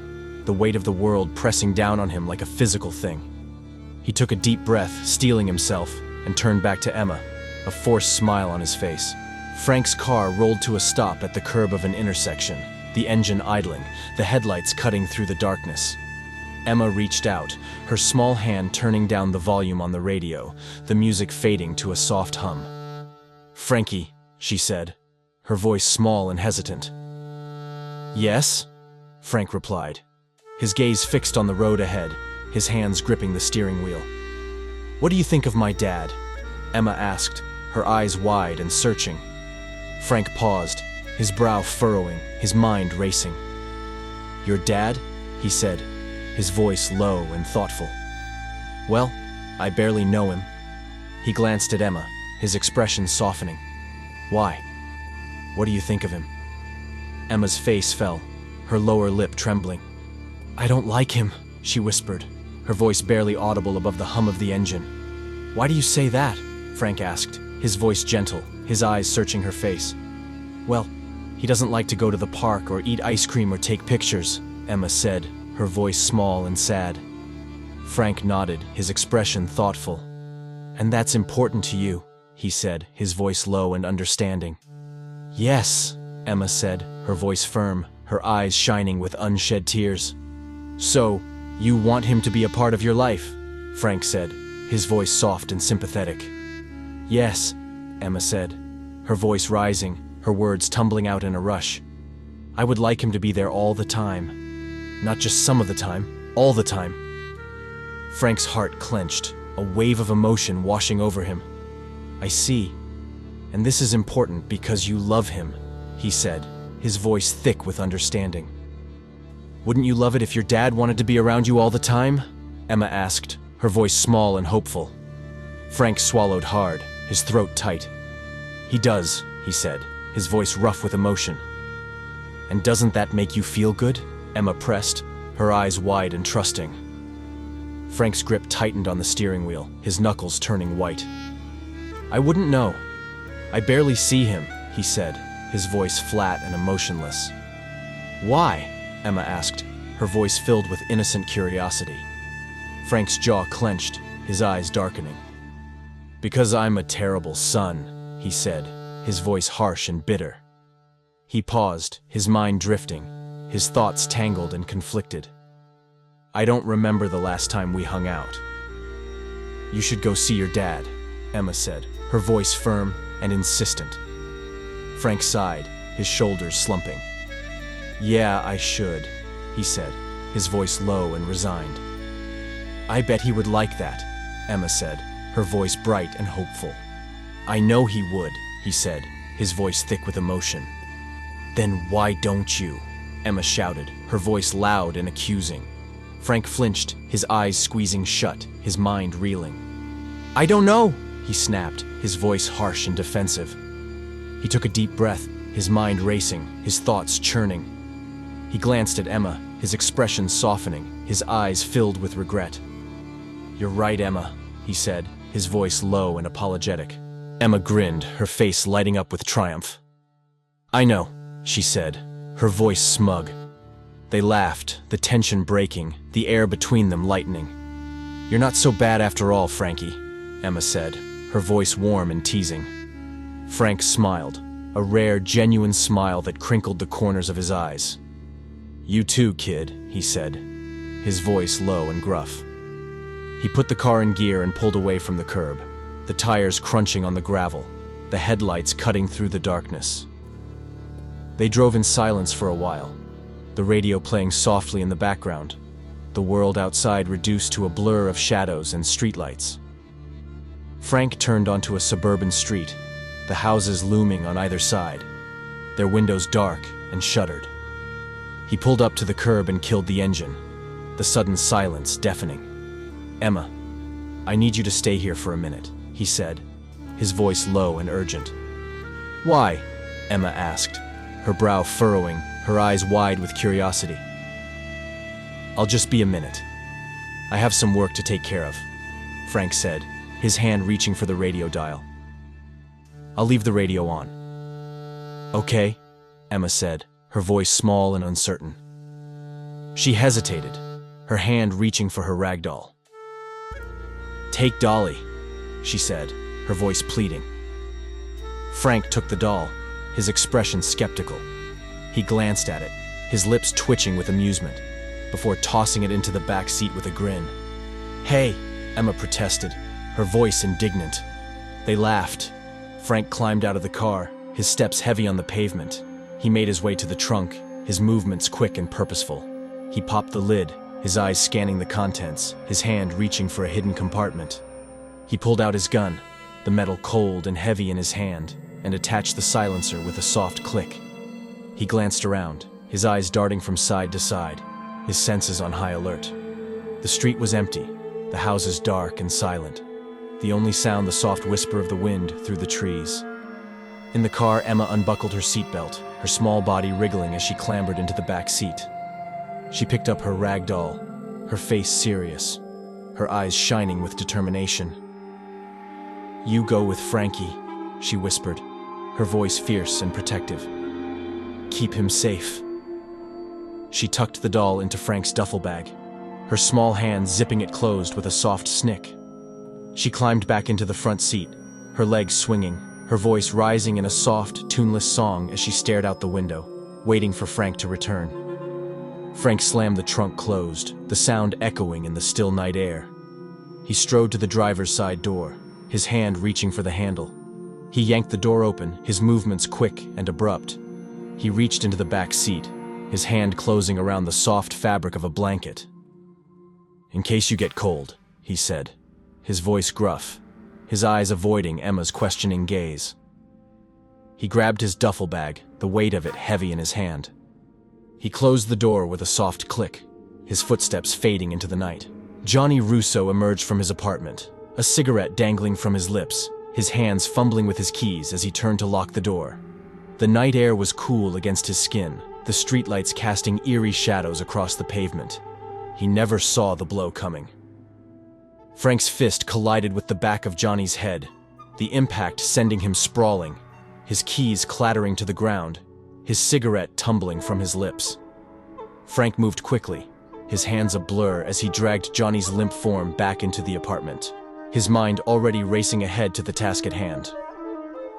the weight of the world pressing down on him like a physical thing. He took a deep breath, steeling himself, and turned back to Emma, a forced smile on his face. Frank's car rolled to a stop at the curb of an intersection, the engine idling, the headlights cutting through the darkness. Emma reached out, her small hand turning down the volume on the radio, the music fading to a soft hum. "Frankie," she said, her voice small and hesitant. "Yes?" Frank replied, his gaze fixed on the road ahead, his hands gripping the steering wheel. "What do you think of my dad?" Emma asked, her eyes wide and searching. Frank paused, his brow furrowing, his mind racing. "Your dad?" he said, his voice low and thoughtful. "Well, I barely know him." He glanced at Emma, his expression softening. "Why? What do you think of him?" Emma's face fell, her lower lip trembling. "I don't like him," she whispered, her voice barely audible above the hum of the engine. "Why do you say that?" Frank asked, his voice gentle, his eyes searching her face. "Well, he doesn't like to go to the park or eat ice cream or take pictures," Emma said, her voice small and sad. Frank nodded, his expression thoughtful. "And that's important to you," he said, his voice low and understanding. "Yes," Emma said, her voice firm, her eyes shining with unshed tears. "So, you want him to be a part of your life?" Frank said, his voice soft and sympathetic. "Yes," Emma said, her voice rising, her words tumbling out in a rush. "I would like him to be there all the time. Not just some of the time, all the time." Frank's heart clenched, a wave of emotion washing over him. "I see. And this is important because you love him," he said, his voice thick with understanding. "Wouldn't you love it if your dad wanted to be around you all the time?" Emma asked, her voice small and hopeful. Frank swallowed hard, his throat tight. "He does," he said, his voice rough with emotion. "And doesn't that make you feel good?" Emma pressed, her eyes wide and trusting. Frank's grip tightened on the steering wheel, his knuckles turning white. "I wouldn't know. I barely see him," he said, his voice flat and emotionless. "Why?" Emma asked, her voice filled with innocent curiosity. Frank's jaw clenched, his eyes darkening. "Because I'm a terrible son," he said, his voice harsh and bitter. He paused, his mind drifting, his thoughts tangled and conflicted. "I don't remember the last time we hung out." "You should go see your dad," Emma said, her voice firm and insistent. Frank sighed, his shoulders slumping. "Yeah, I should," he said, his voice low and resigned. "I bet he would like that," Emma said, her voice bright and hopeful. "I know he would," he said, his voice thick with emotion. "Then why don't you?" Emma shouted, her voice loud and accusing. Frank flinched, his eyes squeezing shut, his mind reeling. "I don't know," he snapped, his voice harsh and defensive. He took a deep breath, his mind racing, his thoughts churning. He glanced at Emma, his expression softening, his eyes filled with regret. "You're right, Emma," he said, his voice low and apologetic. Emma grinned, her face lighting up with triumph. "I know," she said, her voice smug. They laughed, the tension breaking, the air between them lightening. "You're not so bad after all, Frankie," Emma said, her voice warm and teasing. Frank smiled, a rare, genuine smile that crinkled the corners of his eyes. "You too, kid," he said, his voice low and gruff. He put the car in gear and pulled away from the curb, the tires crunching on the gravel, the headlights cutting through the darkness. They drove in silence for a while, the radio playing softly in the background, the world outside reduced to a blur of shadows and streetlights. Frank turned onto a suburban street, the houses looming on either side, their windows dark and shuttered. He pulled up to the curb and killed the engine, the sudden silence deafening. "Emma, I need you to stay here for a minute," he said, his voice low and urgent. "Why?" Emma asked, her brow furrowing, her eyes wide with curiosity. "I'll just be a minute. I have some work to take care of," Frank said, his hand reaching for the radio dial. "I'll leave the radio on." "Okay," Emma said, her voice small and uncertain. She hesitated, her hand reaching for her rag doll. "Take Dolly," she said, her voice pleading. Frank took the doll, his expression skeptical. He glanced at it, his lips twitching with amusement, before tossing it into the back seat with a grin. "Hey," Emma protested, her voice indignant. They laughed. Frank climbed out of the car, his steps heavy on the pavement. He made his way to the trunk, his movements quick and purposeful. He popped the lid, his eyes scanning the contents, his hand reaching for a hidden compartment. He pulled out his gun, the metal cold and heavy in his hand, and attached the silencer with a soft click. He glanced around, his eyes darting from side to side, his senses on high alert. The street was empty, the houses dark and silent, the only sound the soft whisper of the wind through the trees. In the car, Emma unbuckled her seatbelt, her small body wriggling as she clambered into the back seat. She picked up her rag doll, her face serious, her eyes shining with determination. "You go with Frankie," she whispered, her voice fierce and protective. "Keep him safe." She tucked the doll into Frank's duffel bag, her small hand zipping it closed with a soft snick. She climbed back into the front seat, her legs swinging, her voice rising in a soft, tuneless song as she stared out the window, waiting for Frank to return. Frank slammed the trunk closed, the sound echoing in the still night air. He strode to the driver's side door, his hand reaching for the handle. He yanked the door open, his movements quick and abrupt. He reached into the back seat, his hand closing around the soft fabric of a blanket. "In case you get cold," he said, his voice gruff, his eyes avoiding Emma's questioning gaze. He grabbed his duffel bag, the weight of it heavy in his hand. He closed the door with a soft click, his footsteps fading into the night. Johnny Russo emerged from his apartment, a cigarette dangling from his lips, his hands fumbling with his keys as he turned to lock the door. The night air was cool against his skin, the streetlights casting eerie shadows across the pavement. He never saw the blow coming. Frank's fist collided with the back of Johnny's head, the impact sending him sprawling, his keys clattering to the ground, his cigarette tumbling from his lips. Frank moved quickly, his hands a blur as he dragged Johnny's limp form back into the apartment, his mind already racing ahead to the task at hand.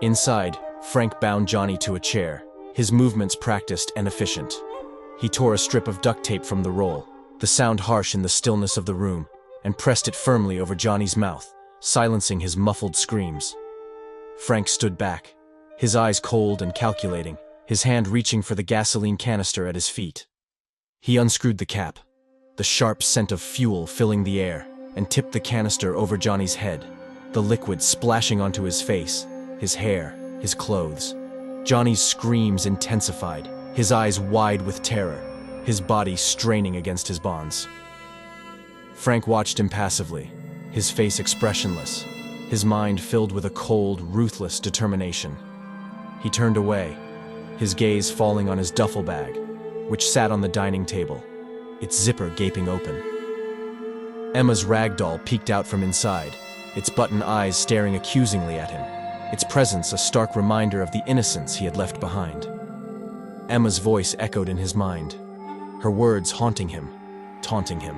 Inside, Frank bound Johnny to a chair, his movements practiced and efficient. He tore a strip of duct tape from the roll, the sound harsh in the stillness of the room, and pressed it firmly over Johnny's mouth, silencing his muffled screams. Frank stood back, his eyes cold and calculating, his hand reaching for the gasoline canister at his feet. He unscrewed the cap, the sharp scent of fuel filling the air, and tipped the canister over Johnny's head, the liquid splashing onto his face, his hair, his clothes. Johnny's screams intensified, his eyes wide with terror, his body straining against his bonds. Frank watched impassively, his face expressionless, his mind filled with a cold, ruthless determination. He turned away, his gaze falling on his duffel bag, which sat on the dining table, its zipper gaping open. Emma's rag doll peeked out from inside, its button eyes staring accusingly at him, its presence a stark reminder of the innocence he had left behind. Emma's voice echoed in his mind, her words haunting him, taunting him.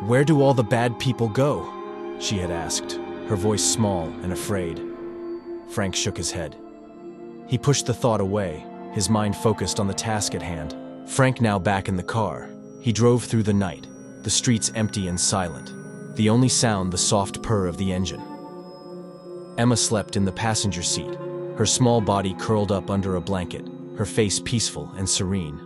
"Where do all the bad people go?" she had asked, her voice small and afraid. Frank shook his head. He pushed the thought away, his mind focused on the task at hand. Frank now back in the car. He drove through the night, the streets empty and silent, the only sound the soft purr of the engine. Emma slept in the passenger seat, her small body curled up under a blanket, her face peaceful and serene.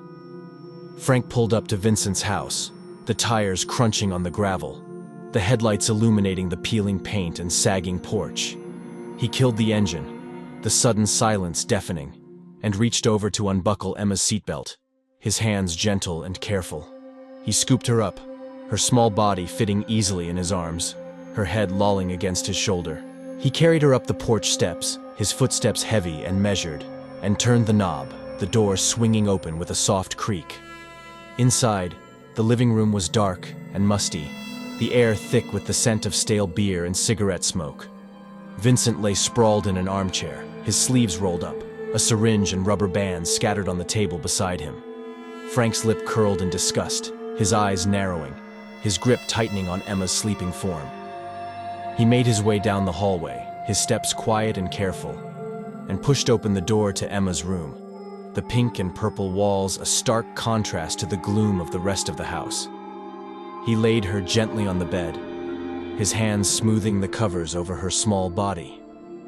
Frank pulled up to Vincent's house, the tires crunching on the gravel, the headlights illuminating the peeling paint and sagging porch. He killed the engine, the sudden silence deafening, and reached over to unbuckle Emma's seatbelt, his hands gentle and careful. He scooped her up, her small body fitting easily in his arms, her head lolling against his shoulder. He carried her up the porch steps, his footsteps heavy and measured, and turned the knob, the door swinging open with a soft creak. Inside, the living room was dark and musty, the air thick with the scent of stale beer and cigarette smoke. Vincent lay sprawled in an armchair, his sleeves rolled up, a syringe and rubber bands scattered on the table beside him. Frank's lip curled in disgust, his eyes narrowing, his grip tightening on Emma's sleeping form. He made his way down the hallway, his steps quiet and careful, and pushed open the door to Emma's room, the pink and purple walls a stark contrast to the gloom of the rest of the house. He laid her gently on the bed, his hands smoothing the covers over her small body,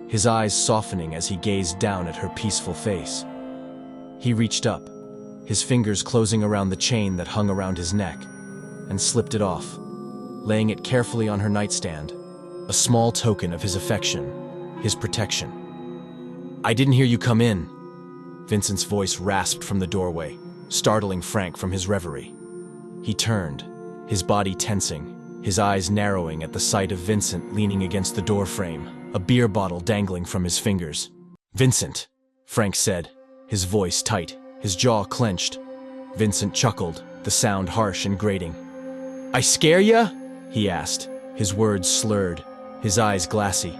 his eyes softening as he gazed down at her peaceful face. He reached up, his fingers closing around the chain that hung around his neck, and slipped it off, laying it carefully on her nightstand, a small token of his affection, his protection. "I didn't hear you come in," Vincent's voice rasped from the doorway, startling Frank from his reverie. He turned, his body tensing, his eyes narrowing at the sight of Vincent leaning against the door frame, a beer bottle dangling from his fingers. "Vincent," Frank said, his voice tight, his jaw clenched. Vincent chuckled, the sound harsh and grating. "I scare ya?" he asked, his words slurred, his eyes glassy.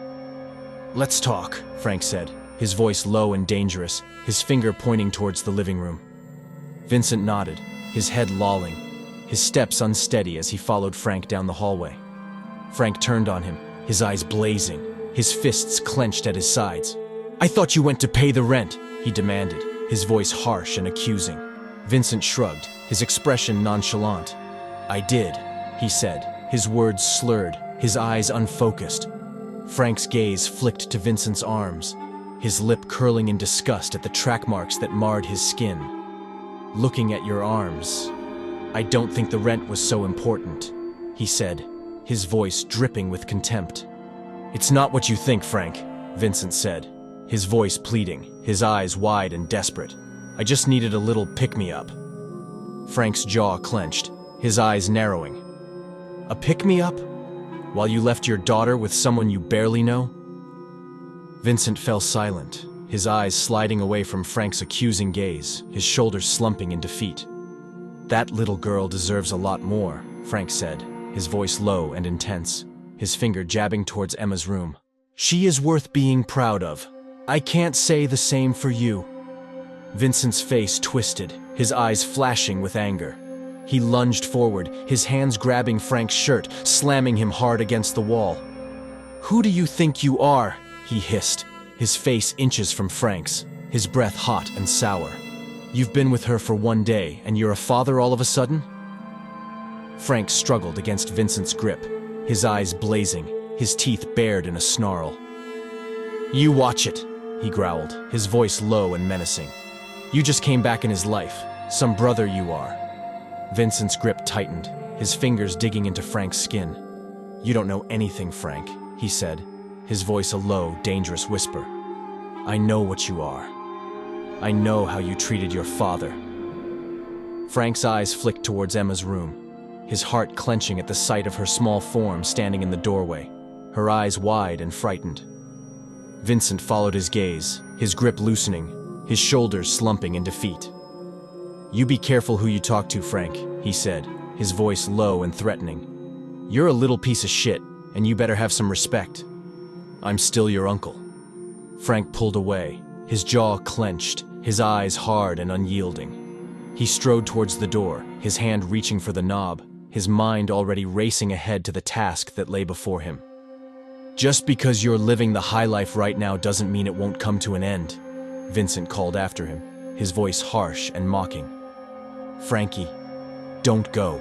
"Let's talk," Frank said, his voice low and dangerous, his finger pointing towards the living room. Vincent nodded, his head lolling, his steps unsteady as he followed Frank down the hallway. Frank turned on him, his eyes blazing, his fists clenched at his sides. "I thought you went to pay the rent," he demanded, his voice harsh and accusing. Vincent shrugged, his expression nonchalant. "I did," he said, his words slurred, his eyes unfocused. Frank's gaze flicked to Vincent's arms, his lip curling in disgust at the track marks that marred his skin. "Looking at your arms, I don't think the rent was so important," he said, his voice dripping with contempt. "It's not what you think, Frank," Vincent said, his voice pleading, his eyes wide and desperate. "I just needed a little pick-me-up." Frank's jaw clenched, his eyes narrowing. "A pick-me-up? While you left your daughter with someone you barely know?" Vincent fell silent, his eyes sliding away from Frank's accusing gaze, his shoulders slumping in defeat. "That little girl deserves a lot more," Frank said, his voice low and intense, his finger jabbing towards Emma's room. "She is worth being proud of. I can't say the same for you." Vincent's face twisted, his eyes flashing with anger. He lunged forward, his hands grabbing Frank's shirt, slamming him hard against the wall. "Who do you think you are?" he hissed, his face inches from Frank's, his breath hot and sour. "You've been with her for one day, and you're a father all of a sudden?" Frank struggled against Vincent's grip, his eyes blazing, his teeth bared in a snarl. "You watch it," he growled, his voice low and menacing. "You just came back in his life, some brother you are." Vincent's grip tightened, his fingers digging into Frank's skin. "You don't know anything, Frank," he said, his voice a low, dangerous whisper. "I know what you are. I know how you treated your father." Frank's eyes flicked towards Emma's room, his heart clenching at the sight of her small form standing in the doorway, her eyes wide and frightened. Vincent followed his gaze, his grip loosening, his shoulders slumping in defeat. "You be careful who you talk to, Frank," he said, his voice low and threatening. "You're a little piece of shit, and you better have some respect. I'm still your uncle." Frank pulled away, his jaw clenched, his eyes hard and unyielding. He strode towards the door, his hand reaching for the knob, his mind already racing ahead to the task that lay before him. "Just because you're living the high life right now doesn't mean it won't come to an end," Vincent called after him, his voice harsh and mocking. "Frankie, don't go."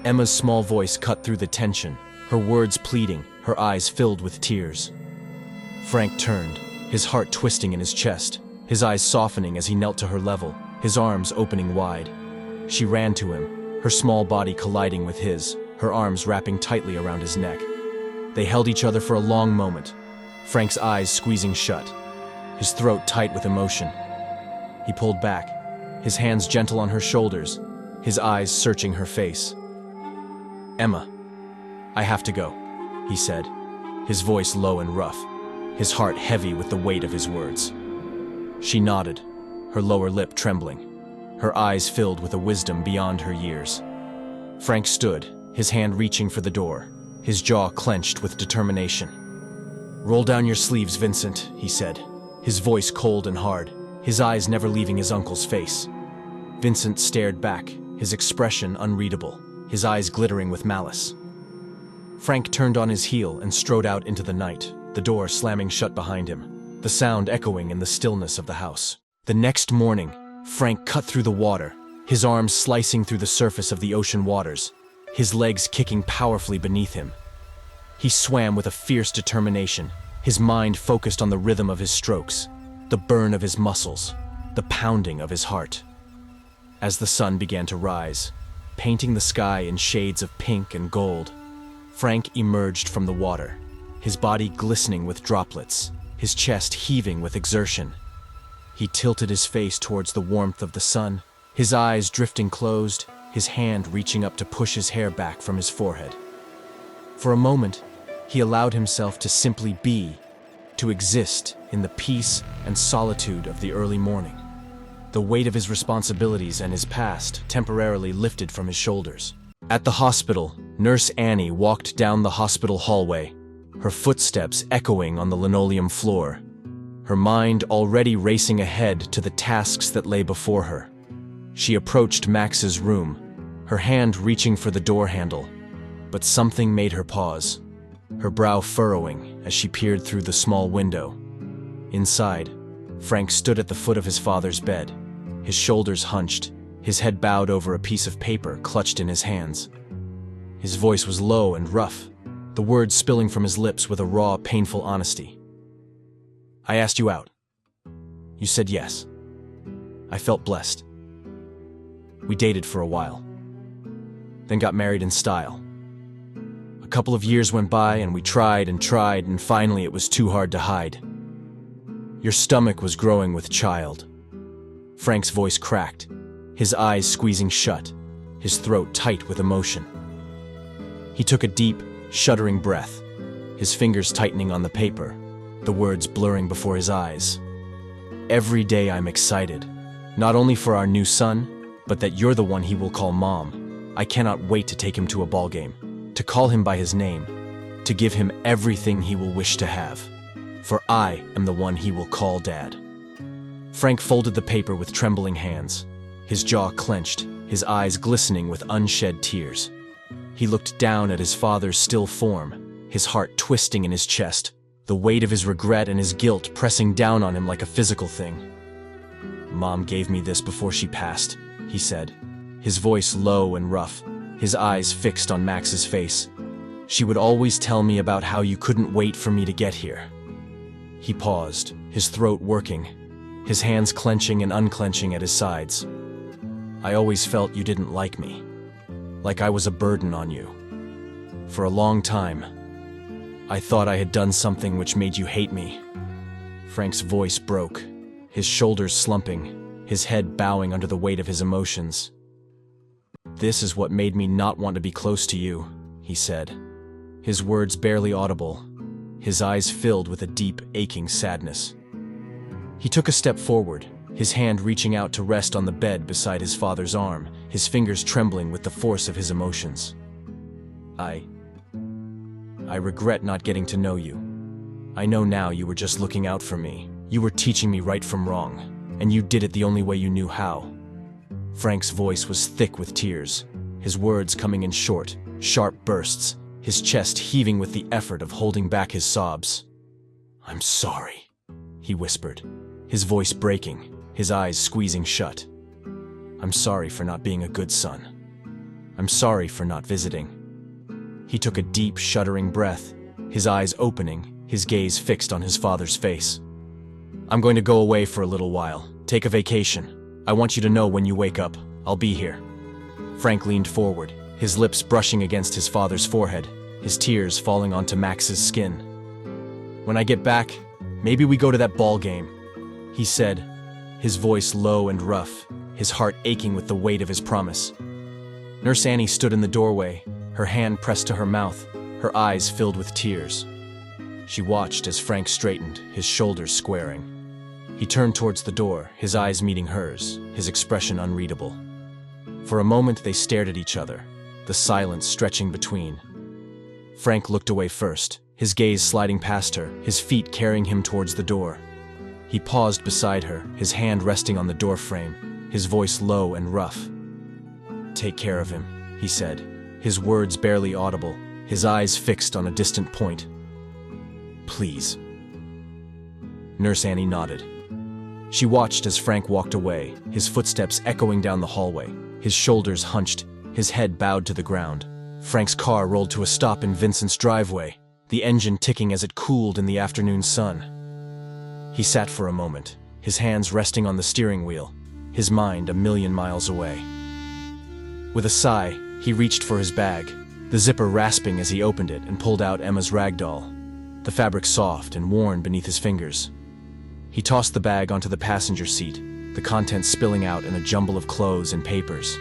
Emma's small voice cut through the tension, her words pleading, her eyes filled with tears. Frank turned, his heart twisting in his chest, his eyes softening as he knelt to her level, his arms opening wide. She ran to him, her small body colliding with his, her arms wrapping tightly around his neck. They held each other for a long moment, Frank's eyes squeezing shut, his throat tight with emotion. He pulled back, his hands gentle on her shoulders, his eyes searching her face. "Emma, I have to go," he said, his voice low and rough, his heart heavy with the weight of his words. She nodded, her lower lip trembling, her eyes filled with a wisdom beyond her years. Frank stood, his hand reaching for the door, his jaw clenched with determination. "Roll down your sleeves, Vincent," he said, his voice cold and hard, his eyes never leaving his uncle's face. Vincent stared back, his expression unreadable, his eyes glittering with malice. Frank turned on his heel and strode out into the night, the door slamming shut behind him, the sound echoing in the stillness of the house. The next morning, Frank cut through the water, his arms slicing through the surface of the ocean waters, his legs kicking powerfully beneath him. He swam with a fierce determination, his mind focused on the rhythm of his strokes, the burn of his muscles, the pounding of his heart. As the sun began to rise, painting the sky in shades of pink and gold, Frank emerged from the water, his body glistening with droplets, his chest heaving with exertion. He tilted his face towards the warmth of the sun, his eyes drifting closed, his hand reaching up to push his hair back from his forehead. For a moment, he allowed himself to simply be, to exist in the peace and solitude of the early morning. The weight of his responsibilities and his past temporarily lifted from his shoulders. At the hospital, Nurse Annie walked down the hospital hallway, her footsteps echoing on the linoleum floor, her mind already racing ahead to the tasks that lay before her. She approached Max's room, her hand reaching for the door handle, but something made her pause, her brow furrowing as she peered through the small window. Inside, Frank stood at the foot of his father's bed, his shoulders hunched, his head bowed over a piece of paper clutched in his hands. His voice was low and rough, the words spilling from his lips with a raw, painful honesty. "I asked you out. You said yes. I felt blessed. We dated for a while, then got married in style. A couple of years went by and we tried, and finally it was too hard to hide. Your stomach was growing with child." Frank's voice cracked, his eyes squeezing shut, his throat tight with emotion. He took a deep, shuddering breath, his fingers tightening on the paper, the words blurring before his eyes. "Every day I'm excited, not only for our new son, but that you're the one he will call Mom. I cannot wait to take him to a ball game, to call him by his name, to give him everything he will wish to have. For I am the one he will call Dad." Frank folded the paper with trembling hands, his jaw clenched, his eyes glistening with unshed tears. He looked down at his father's still form, his heart twisting in his chest, the weight of his regret and his guilt pressing down on him like a physical thing. "Mom gave me this before she passed," he said, his voice low and rough, his eyes fixed on Max's face. "She would always tell me about how you couldn't wait for me to get here." He paused, his throat working, his hands clenching and unclenching at his sides. "I always felt you didn't like me, like I was a burden on you. For a long time, I thought I had done something which made you hate me." Frank's voice broke, his shoulders slumping, his head bowing under the weight of his emotions. "This is what made me not want to be close to you," he said, his words barely audible, his eyes filled with a deep, aching sadness. He took a step forward, his hand reaching out to rest on the bed beside his father's arm, his fingers trembling with the force of his emotions. I regret not getting to know you. I know now you were just looking out for me. You were teaching me right from wrong, and you did it the only way you knew how." Frank's voice was thick with tears, his words coming in short, sharp bursts, his chest heaving with the effort of holding back his sobs. "I'm sorry," he whispered, his voice breaking, his eyes squeezing shut. "I'm sorry for not being a good son. I'm sorry for not visiting." He took a deep, shuddering breath, his eyes opening, his gaze fixed on his father's face. "I'm going to go away for a little while, take a vacation. I want you to know when you wake up, I'll be here." Frank leaned forward, his lips brushing against his father's forehead, his tears falling onto Max's skin. "When I get back, maybe we go to that ball game," he said, his voice low and rough, his heart aching with the weight of his promise. Nurse Annie stood in the doorway, her hand pressed to her mouth, her eyes filled with tears. She watched as Frank straightened, his shoulders squaring. He turned towards the door, his eyes meeting hers, his expression unreadable. For a moment they stared at each other, the silence stretching between. Frank looked away first, his gaze sliding past her, his feet carrying him towards the door. He paused beside her, his hand resting on the door frame, his voice low and rough. "Take care of him," he said, his words barely audible, his eyes fixed on a distant point. "Please." Nurse Annie nodded. She watched as Frank walked away, his footsteps echoing down the hallway, his shoulders hunched, his head bowed to the ground. Frank's car rolled to a stop in Vincent's driveway, the engine ticking as it cooled in the afternoon sun. He sat for a moment, his hands resting on the steering wheel, his mind a million miles away. With a sigh, he reached for his bag, the zipper rasping as he opened it and pulled out Emma's rag doll, the fabric soft and worn beneath his fingers. He tossed the bag onto the passenger seat, the contents spilling out in a jumble of clothes and papers.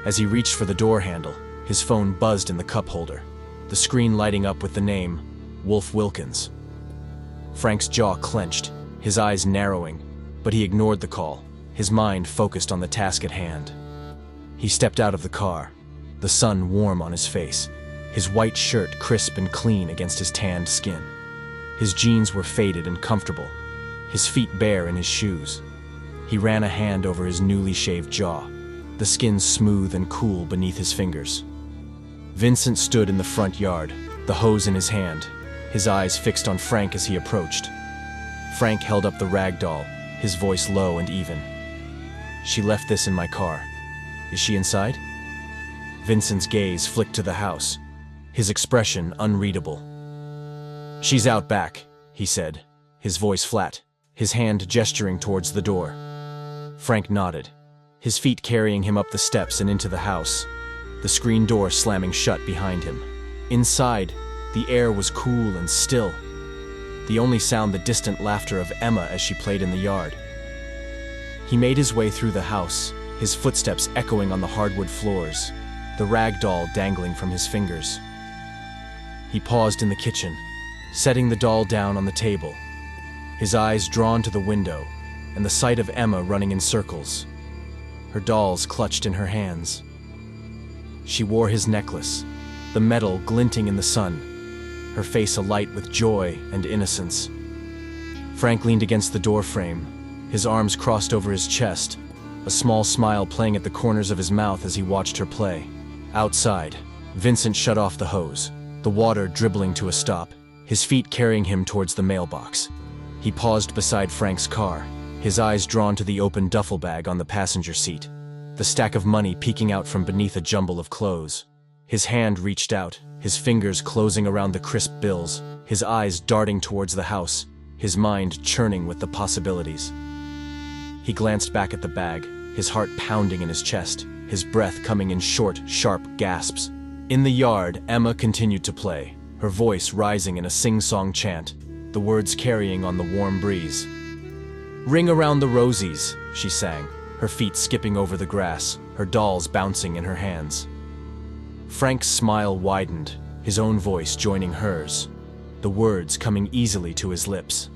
As he reached for the door handle, his phone buzzed in the cup holder, the screen lighting up with the name, Wolf Wilkins. Frank's jaw clenched, his eyes narrowing, but he ignored the call, his mind focused on the task at hand. He stepped out of the car, the sun warm on his face, his white shirt crisp and clean against his tanned skin. His jeans were faded and comfortable, his feet bare in his shoes. He ran a hand over his newly shaved jaw, the skin smooth and cool beneath his fingers. Vincent stood in the front yard, the hose in his hand, his eyes fixed on Frank as he approached. Frank held up the rag doll, his voice low and even. "She left this in my car. Is she inside?" Vincent's gaze flicked to the house, his expression unreadable. "She's out back," he said, his voice flat, his hand gesturing towards the door. Frank nodded, his feet carrying him up the steps and into the house, the screen door slamming shut behind him. Inside, the air was cool and still, the only sound the distant laughter of Emma as she played in the yard. He made his way through the house, his footsteps echoing on the hardwood floors, the rag doll dangling from his fingers. He paused in the kitchen, setting the doll down on the table, his eyes drawn to the window and the sight of Emma running in circles, her dolls clutched in her hands. She wore his necklace, the metal glinting in the sun, her face alight with joy and innocence. Frank leaned against the doorframe, his arms crossed over his chest, a small smile playing at the corners of his mouth as he watched her play. Outside, Vincent shut off the hose, the water dribbling to a stop, his feet carrying him towards the mailbox. He paused beside Frank's car, his eyes drawn to the open duffel bag on the passenger seat, the stack of money peeking out from beneath a jumble of clothes. His hand reached out, his fingers closing around the crisp bills, his eyes darting towards the house, his mind churning with the possibilities. He glanced back at the bag, his heart pounding in his chest, his breath coming in short, sharp gasps. In the yard, Emma continued to play, her voice rising in a sing-song chant, the words carrying on the warm breeze. "Ring around the rosies," she sang, her feet skipping over the grass, her dolls bouncing in her hands. Frank's smile widened, his own voice joining hers, the words coming easily to his lips.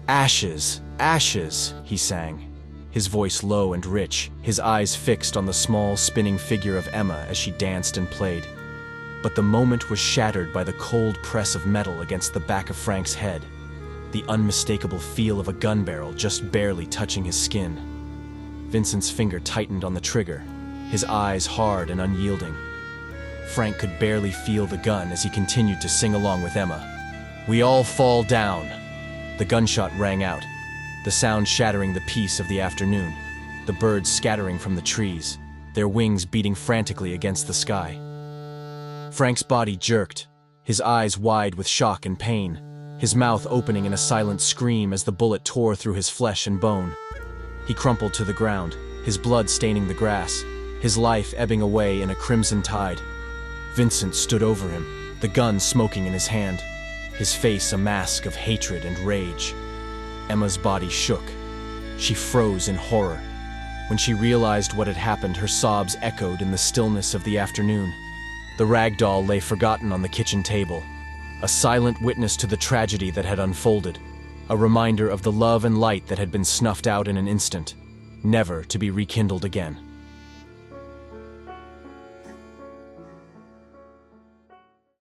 "Ashes, ashes," he sang, his voice low and rich, his eyes fixed on the small, spinning figure of Emma as she danced and played. But the moment was shattered by the cold press of metal against the back of Frank's head, the unmistakable feel of a gun barrel just barely touching his skin. Vincent's finger tightened on the trigger, his eyes hard and unyielding. Frank could barely feel the gun as he continued to sing along with Emma. "We all fall down." The gunshot rang out, the sound shattering the peace of the afternoon, the birds scattering from the trees, their wings beating frantically against the sky. Frank's body jerked, his eyes wide with shock and pain, his mouth opening in a silent scream as the bullet tore through his flesh and bone. He crumpled to the ground, his blood staining the grass, his life ebbing away in a crimson tide. Vincent stood over him, the gun smoking in his hand, his face a mask of hatred and rage. Emma's body shook. She froze in horror. When she realized what had happened, her sobs echoed in the stillness of the afternoon. The rag doll lay forgotten on the kitchen table, a silent witness to the tragedy that had unfolded, a reminder of the love and light that had been snuffed out in an instant, never to be rekindled again.